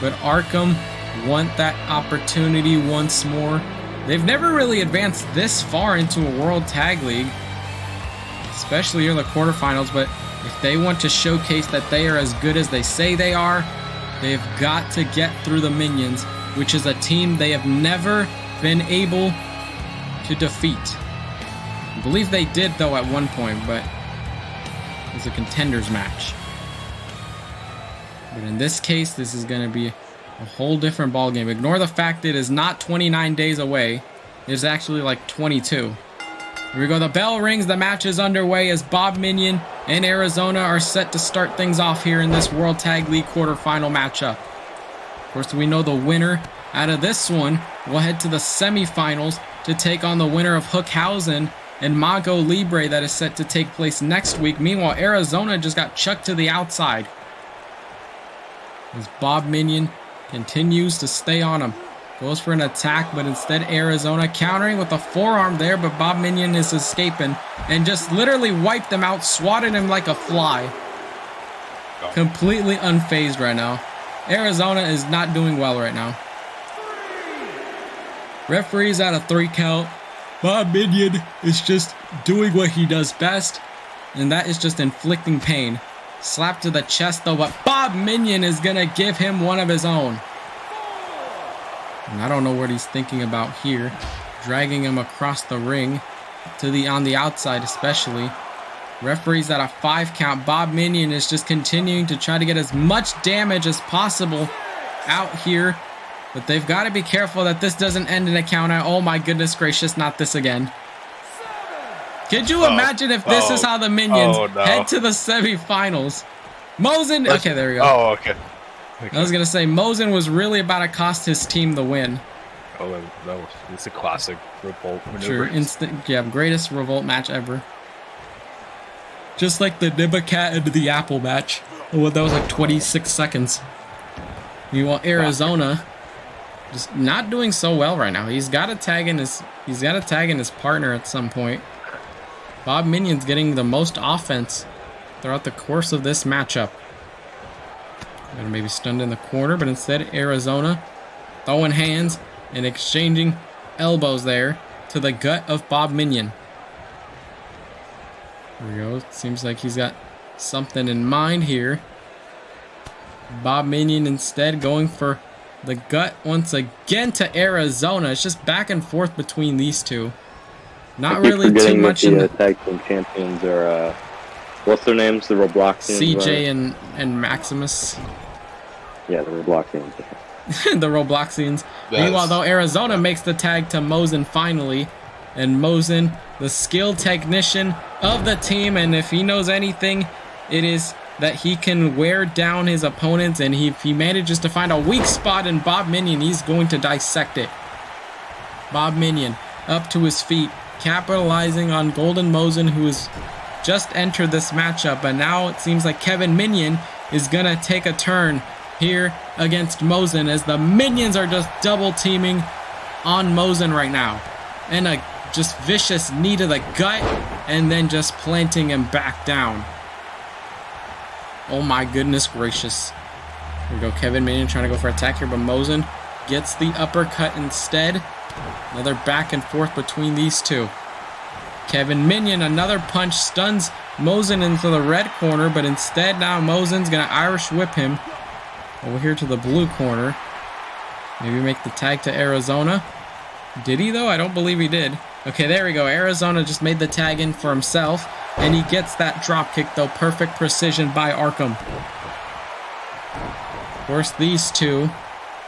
But Arkham want that opportunity once more. They've never really advanced this far into a World Tag League, especially in the quarterfinals, but if they want to showcase that they are as good as they say they are, they've got to get through the Minions, which is a team they have never been able to defeat. I believe they did, though, at one point, but it was a contenders match. But in this case, this is going to be a whole different ballgame. Ignore the fact it is not 29 days away. It's actually like 22. Here we go. The bell rings. The match is underway as Bob Minion and Arizona are set to start things off here in this World Tag League quarterfinal matchup. Of course, we know the winner out of this one will head to the semifinals to take on the winner of Hookhausen and Mago Libre that is set to take place next week. Meanwhile, Arizona just got chucked to the outside, as Bob Minion continues to stay on him. Goes for an attack, but instead Arizona countering with a forearm there, but Bob Minion is escaping and just literally wiped him out, swatted him like a fly. Completely unfazed right now. Arizona is not doing well right now. Referee's at a 3 count. Bob Minion is just doing what he does best, and that is just inflicting pain. slap to the chest though, but Bob Minion is gonna give him one of his own. And I don't know what he's thinking about here. Dragging him across the ring to on the outside especially. Referee's at a 5 count. Bob Minion is just continuing to try to get as much damage as possible out here. But they've got to be careful that this doesn't end in a count out. Oh my goodness gracious, not this again. Could you imagine if this is how the Minions head to the semifinals? Mosen, okay, there we go. Oh, okay. I was going to say, Mosen was really about to cost his team the win. Oh, it's a classic Revolt maneuver. Sure, instant, yeah, greatest Revolt match ever. Just like the Nibbacat and the Apple match. Oh, that was like 26 seconds. Meanwhile, Arizona just not doing so well right now. He's got to tag in his partner at some point. Bob Minion's getting the most offense throughout the course of this matchup. And maybe stunned in the corner, but instead Arizona throwing hands and exchanging elbows there to the gut of Bob Minion. There we go. Seems like he's got something in mind here. Bob Minion instead going for the gut once again to Arizona. It's just back and forth between these two. Not really too much in the tag team champions are what's their names? The Robloxians. CJ and Maximus. Yeah, the Robloxians. The Robloxians. Meanwhile, though, Arizona makes the tag to Mosen finally. And Mosen, the skilled technician of the team, and if he knows anything, it is that he can wear down his opponents, and if he manages to find a weak spot in Bob Minion, he's going to dissect it. Bob Minion up to his feet, capitalizing on Golden Mosen, who has just entered this matchup, and now it seems like Kevin Minion is going to take a turn here against Mosen, as the Minions are just double teaming on Mosen right now. And a just vicious knee to the gut, and then just planting him back down. Oh my goodness gracious. Here we go, Kevin Minion trying to go for attack here, but Mosen gets the uppercut instead. Another back and forth between these two. Kevin Minion, another punch, stuns Mosen into the red corner, but instead now Mosen's gonna Irish whip him over here to the blue corner. Maybe make the tag to Arizona. Did he though? I don't believe he did. Okay, there we go. Arizona just made the tag in for himself, and he gets that drop kick though. Perfect precision by Arkham. Of course, these two.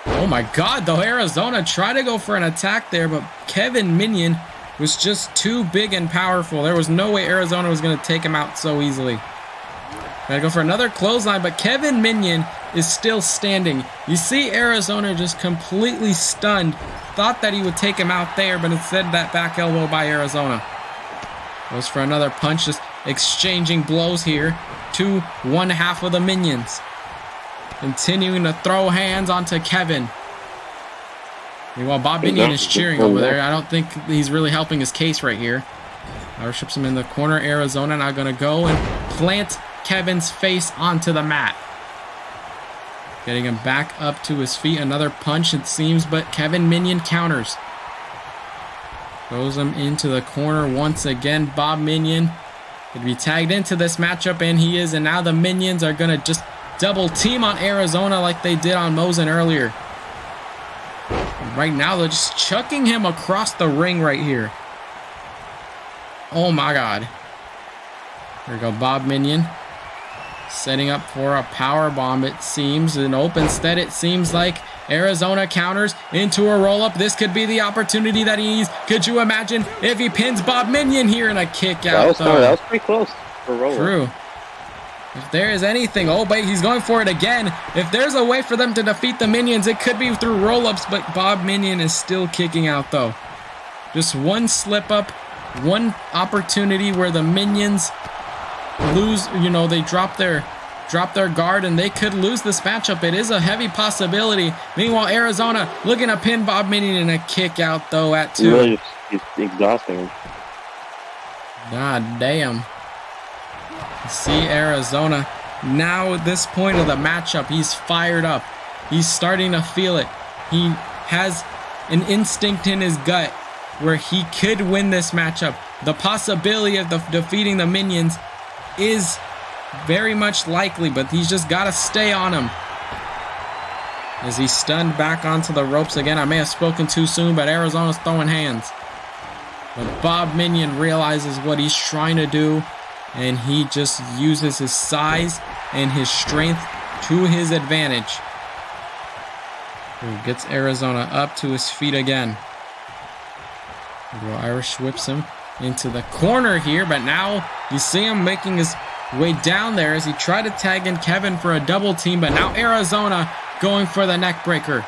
Oh my god, though. Arizona tried to go for an attack there, but Kevin Minion was just too big and powerful. There was no way Arizona was going to take him out so easily. Gotta go for another clothesline, but Kevin Minion is still standing. You see Arizona just completely stunned. Thought that he would take him out there, but instead that back elbow by Arizona. Goes for another punch, just exchanging blows here to one half of the Minions. Continuing to throw hands onto Kevin. Meanwhile, Bob Minion is cheering over there. I don't think he's really helping his case right here. Worships him in the corner. Arizona now going to go and plant Kevin's face onto the mat. Getting him back up to his feet. Another punch, it seems, but Kevin Minion counters. Throws him into the corner once again. Bob Minion could be tagged into this matchup, and he is. And now the Minions are going to just double team on Arizona like they did on Mosen earlier. And right now, they're just chucking him across the ring right here. Oh my god. Here we go, Bob Minion. Setting up for a power bomb, it seems. And instead, it seems like Arizona counters into a roll-up. This could be the opportunity that he needs. Could you imagine if he pins Bob Minion here in a kick out? That was pretty close for a roll-up. True. If there is anything, oh, but he's going for it again. If there's a way for them to defeat the Minions, it could be through roll-ups, but Bob Minion is still kicking out, though. Just one slip-up, one opportunity where the Minions lose, they drop their guard, and they could lose this matchup. It is a heavy possibility. Meanwhile, Arizona looking to pin Bob Minion in a kick out, though, at 2. Really, it's exhausting. God damn. See Arizona now at this point of the matchup, he's fired up. He's starting to feel it. He has an instinct in his gut where he could win this matchup. The possibility of defeating the Minions is very much likely, but he's just got to stay on him. As he's stunned back onto the ropes again. I may have spoken too soon, but Arizona's throwing hands. But Bob Minion realizes what he's trying to do, and he just uses his size and his strength to his advantage. He gets Arizona up to his feet again. Irish whips him into the corner here, but now you see him making his way down there as he tried to tag in Kevin for a double team, but now Arizona going for the neck breaker.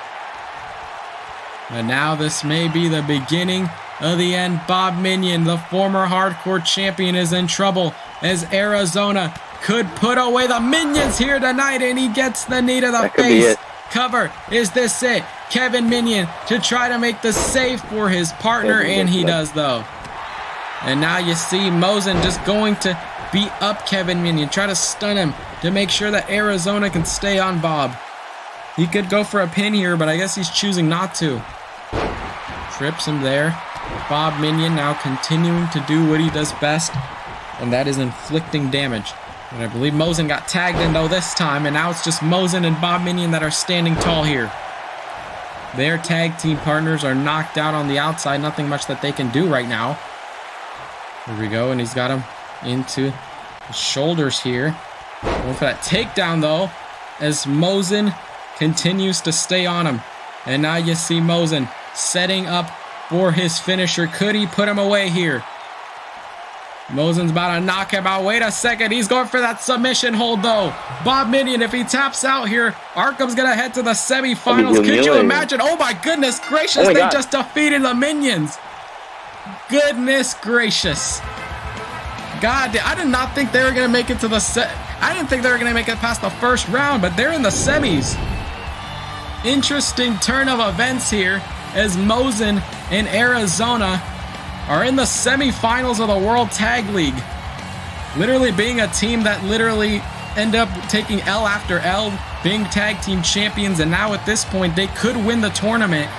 But now this may be the beginning of the end. Bob Minion, the former hardcore champion, is in trouble as Arizona could put away the Minions here tonight, and he gets the knee to the face. Cover. Is this it? Kevin Minion to try to make the save for his partner, and he does though. And now you see Mosen just going to beat up Kevin Minion, try to stun him to make sure that Arizona can stay on Bob. He could go for a pin here, but I guess he's choosing not to. Trips him there. Bob Minion now continuing to do what he does best, and that is inflicting damage. And I believe Mosen got tagged in though this time, and now it's just Mosen and Bob Minion that are standing tall here. Their tag team partners are knocked out on the outside. Nothing much that they can do right now. Here we go, and he's got him into the shoulders here. Going for that takedown though, as Mosen continues to stay on him. And now you see Mosen setting up for his finisher. Could he put him away here? Mosen's about to knock him out. Wait a second. He's going for that submission hold though. Bob Minion, if he taps out here, Arkham's going to head to the semifinals. Could you imagine? Oh my goodness gracious. They just defeated the Minions. Goodness gracious. God, I did not think they were going to make it to the I didn't think they were going to make it past the first round, but they're in the semis. Interesting turn of events here as Mosen and Arizona are in the semifinals of the World Tag League. Literally being a team that literally end up taking L after L, being tag team champions, and now at this point they could win the tournament.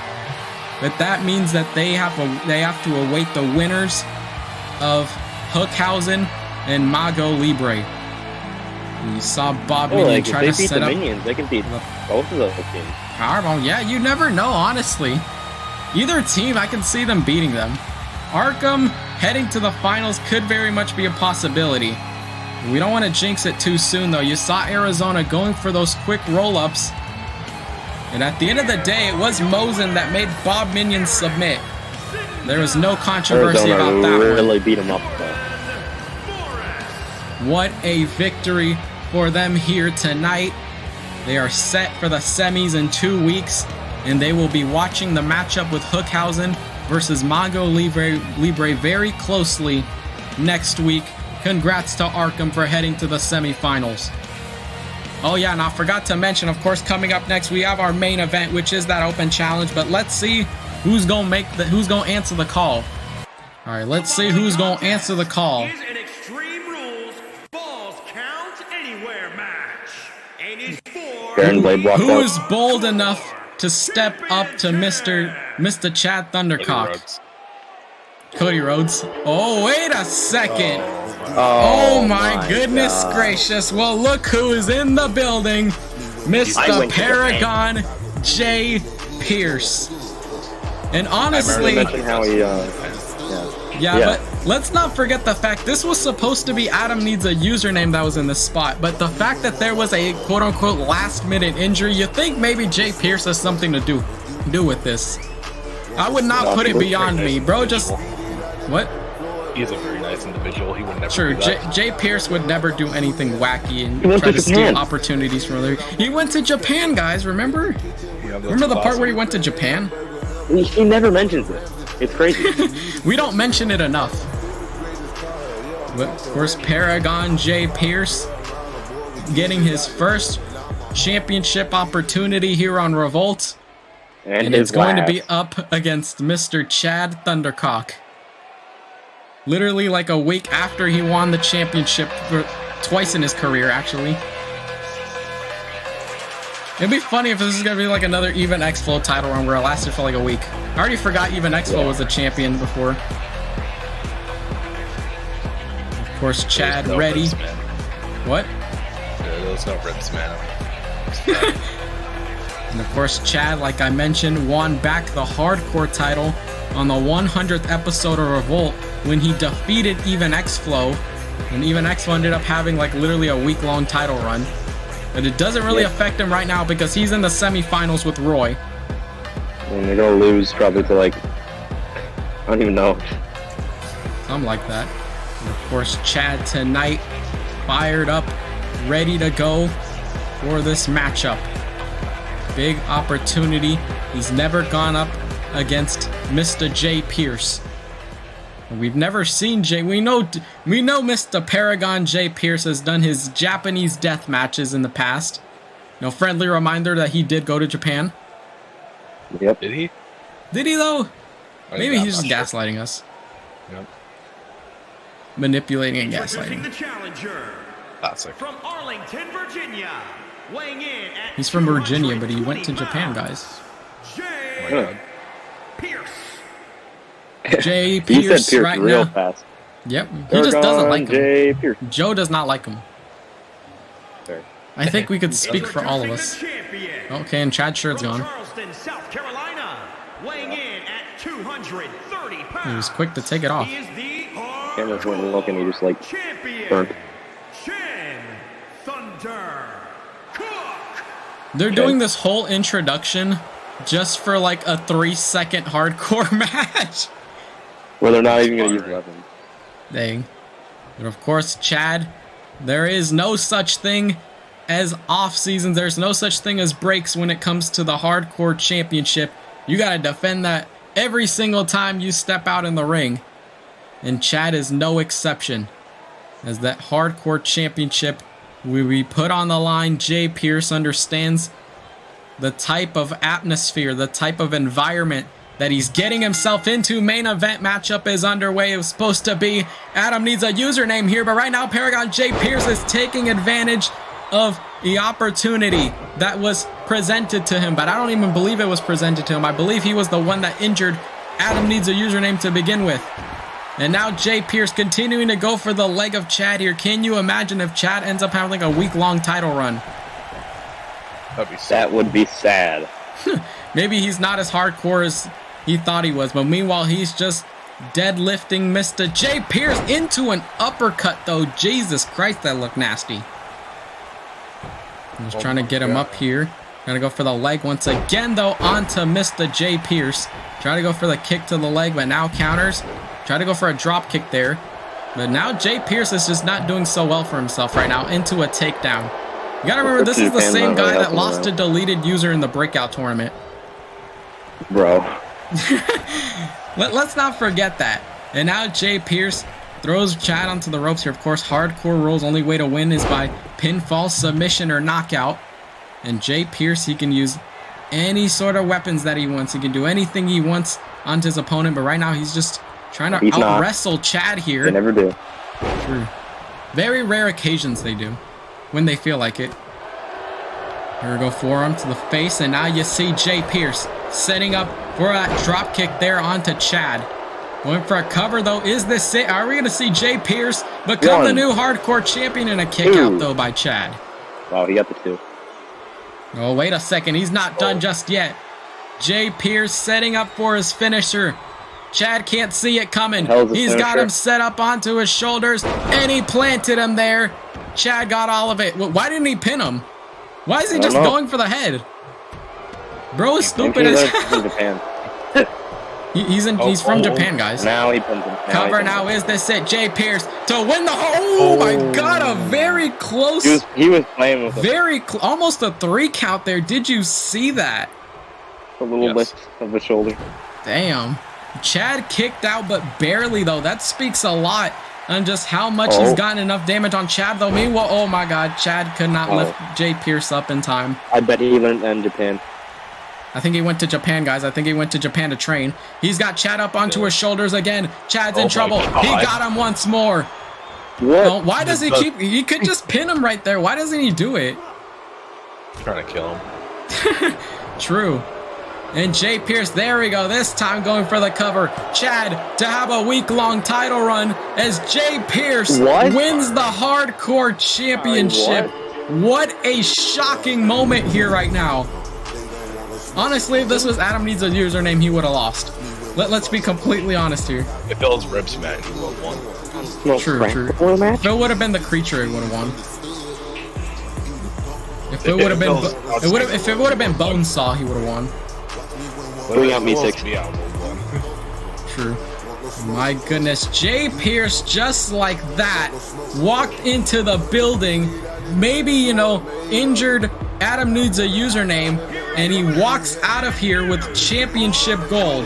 But that means that they have to await the winners of Hookhausen and Mago Libre. And you saw Bob Minion try to set up. Minions, they can beat both of those teams. Powerbomb, yeah, you never know, honestly. Either team, I can see them beating them. Arkham heading to the finals could very much be a possibility. We don't want to jinx it too soon, though. You saw Arizona going for those quick roll-ups. And at the end of the day, it was Mosen that made Bob Minion submit. There was no controversy about that really one. Beat him up, though. What a victory for them here tonight. They are set for the semis in 2 weeks, and they will be watching the matchup with Hookhausen versus Mago Libre very closely next week. Congrats to Arkham for heading to the semifinals. Oh yeah, and I forgot to mention, of course, coming up next we have our main event, which is that open challenge. But let's see who's gonna answer the call. All right, let's see who's gonna answer the call. Is an Extreme Rules Falls Count Anywhere match, and is for who is bold enough to step up to Mr. Chad Thundercock? Cody Rhodes. Oh, wait a second. Oh my goodness gracious. Well, look who is in the building. Mr. Paragon J. Pierce. And honestly, how he, but let's not forget the fact this was supposed to be Adam Needs a Username that was in this spot, but the fact that there was a quote-unquote last-minute injury, you think maybe Jay Pierce has something to do with this. I would not put it beyond me, bro. Just what? He's a very nice individual. He would never. Sure, do that. Jay Pierce would never do anything wacky and try to steal opportunities from other. He went to Japan, guys. Remember? Remember the part where he went to Japan? He never mentions it. It's crazy. We don't mention it enough. But of course, Paragon J. Pierce getting his first championship opportunity here on Revolt. And it's going to be up against Mr. Chad Thundercock. Literally like a week after he won the championship twice in his career, actually. It'd be funny if this is going to be like another Even X-Flow title run where it lasted for like a week. I already forgot Even X-Flow was a champion before. Of course, Chad ready. What? those no rips, man. And of course, Chad, like I mentioned, won back the hardcore title on the 100th episode of Revolt when he defeated Even X-Flow. And Even X-Flow ended up having like literally a week-long title run. But it doesn't really affect him right now because he's in the semifinals with Roy. And they're gonna lose probably to like, I don't even know. Something like that. And of course, Chad tonight fired up, ready to go for this matchup. Big opportunity. He's never gone up against Mr. J. Pierce. We've never seen Jay. We know Mr. Paragon J. Pierce has done his Japanese death matches in the past. No, friendly reminder that he did go to Japan. Yep. Did he? Did he though? Maybe I'm he's just not sure. gaslighting us. Yep. Manipulating and Introducing gaslighting. the challenger Classic. from Arlington, Virginia, weighing in at He's from Virginia, but he went to 220 Japan, pounds, guys. Jay Oh my God. Pierce. Jay He Pierce said Pierce right real now. fast. Yep, he just doesn't like him. J. Pierce. Joe does not like him. Sorry. I think we could speak for all of us. Introducing the champion Okay, and Chad's shirt's from gone. Charleston, South Carolina, weighing in at 230 pounds. He was quick to take it off. He is the Cameras weren't looking, he just like champion, burnt. Chin Thunder Cook. They're doing this whole introduction just for like a 3-second hardcore match. Where they're not even gonna use weapons. Dang. But of course, Chad, there is no such thing as off seasons. There's no such thing as breaks when it comes to the hardcore championship. You gotta defend that every single time you step out in the ring. And Chad is no exception. As that hardcore championship will be put on the line, Jay Pierce understands the type of atmosphere, the type of environment that he's getting himself into. Main event matchup is underway. It was supposed to be Adam needs a username here, but right now Paragon J. Pierce is taking advantage of the opportunity that was presented to him, but I don't even believe it was presented to him. I believe he was the one that injured Adam needs a username to begin with. And now Jay Pierce continuing to go for the leg of Chad here. Can you imagine if Chad ends up having like a week-long title run? That'd be sad. That would be sad. Maybe he's not as hardcore as he thought he was, but meanwhile he's just deadlifting Mr. J. Pierce into an uppercut though. Jesus Christ, that looked nasty. I'm just trying to get him up here. Gonna go for the leg once again though, onto Mr. J. Pierce. Try to go for the kick to the leg, but now counters. Try to go for a drop kick there. But now Jay Pierce is just not doing so well for himself right now, into a takedown. You gotta remember, this is the same guy that lost to deleted user in the breakout tournament. Bro. Let's not forget that. And now Jay Pierce throws Chad onto the ropes here. Of course, hardcore rules, only way to win is by pinfall, submission, or knockout. And Jay Pierce, he can use any sort of weapons that he wants. He can do anything he wants onto his opponent, but right now he's just trying to out-wrestle Chad here. They never do. True. Very rare occasions they do, when they feel like it. Here we go, forearm to the face, and now you see Jay Pierce setting up for a drop kick there onto Chad. Going for a cover though. Is this it? Are we going to see Jay Pierce become the new hardcore champion? And a kick out though by Chad. Wow, he got the 2. Oh, wait a second. He's not done just yet. Jay Pierce setting up for his finisher. Chad can't see it coming. He's got him set up onto his shoulders, and he planted him there. Chad got all of it. Why didn't he pin him? Why is he just going for the head? Bro is stupid as hell. Japan. He's from Japan, guys. Now he pins him. Cover now, is this it? Jay Pierce to win the oh my god, a very close. He was playing with almost a 3 count there. Did you see that? a little lift of the shoulder. Damn. Chad kicked out, but barely though. That speaks a lot on just how much he's gotten enough damage on Chad though. Meanwhile, oh my god, Chad could not lift Jay Pierce up in time. I bet he went in Japan. I think he went to Japan, guys. I think he went to Japan to train. He's got Chad up onto his shoulders again. Chad's in trouble. He got him once more. What? No, why does he keep... He could just pin him right there. Why doesn't he do it? Trying to kill him. True. And Jay Pierce, there we go. This time going for the cover. Chad to have a week-long title run as Jay Pierce wins the Hardcore Championship. What a shocking moment here right now. Honestly, if this was Adam Needs a Username, he would have lost. Let's be completely honest here. If Bill's ribs, man, he would have won. True. If it would have been the creature, it would have won. If it would have been, if it would have been Bonesaw, he would have won. Bring out me 6. True. My goodness, Jay Pierce, just like that, walked into the building. Maybe, you know, injured Adam Needs a Username, and he walks out of here with championship gold.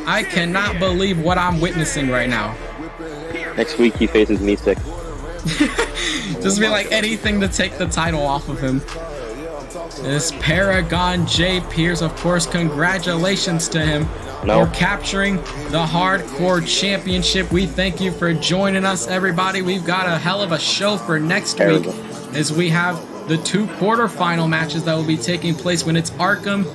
I cannot believe what I'm witnessing right now. Next week he faces me 6. Just be like anything to take the title off of him. This Paragon Jay Pierce, of course, congratulations to him for capturing the Hardcore Championship. We thank you for joining us, everybody. We've got a hell of a show for next week as we have the 2 quarterfinal matches that will be taking place when it's Arkham.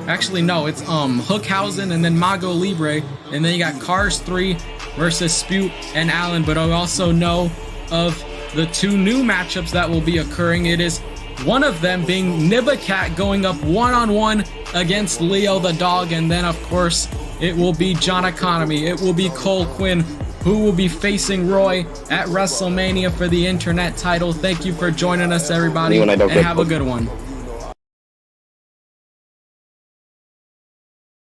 Actually, no, it's Hookhausen and then Mago Libre. And then you got Cars 3 versus Spewt and Allen. But I also know of the 2 new matchups that will be occurring. It is one of them being Nibacat going up one-on-one against Leo the Dog. And then, of course, it will be John Economy. It will be Cole Quinn, who will be facing Roy at WrestleMania for the Internet title. Thank you for joining us, everybody, and have a good one.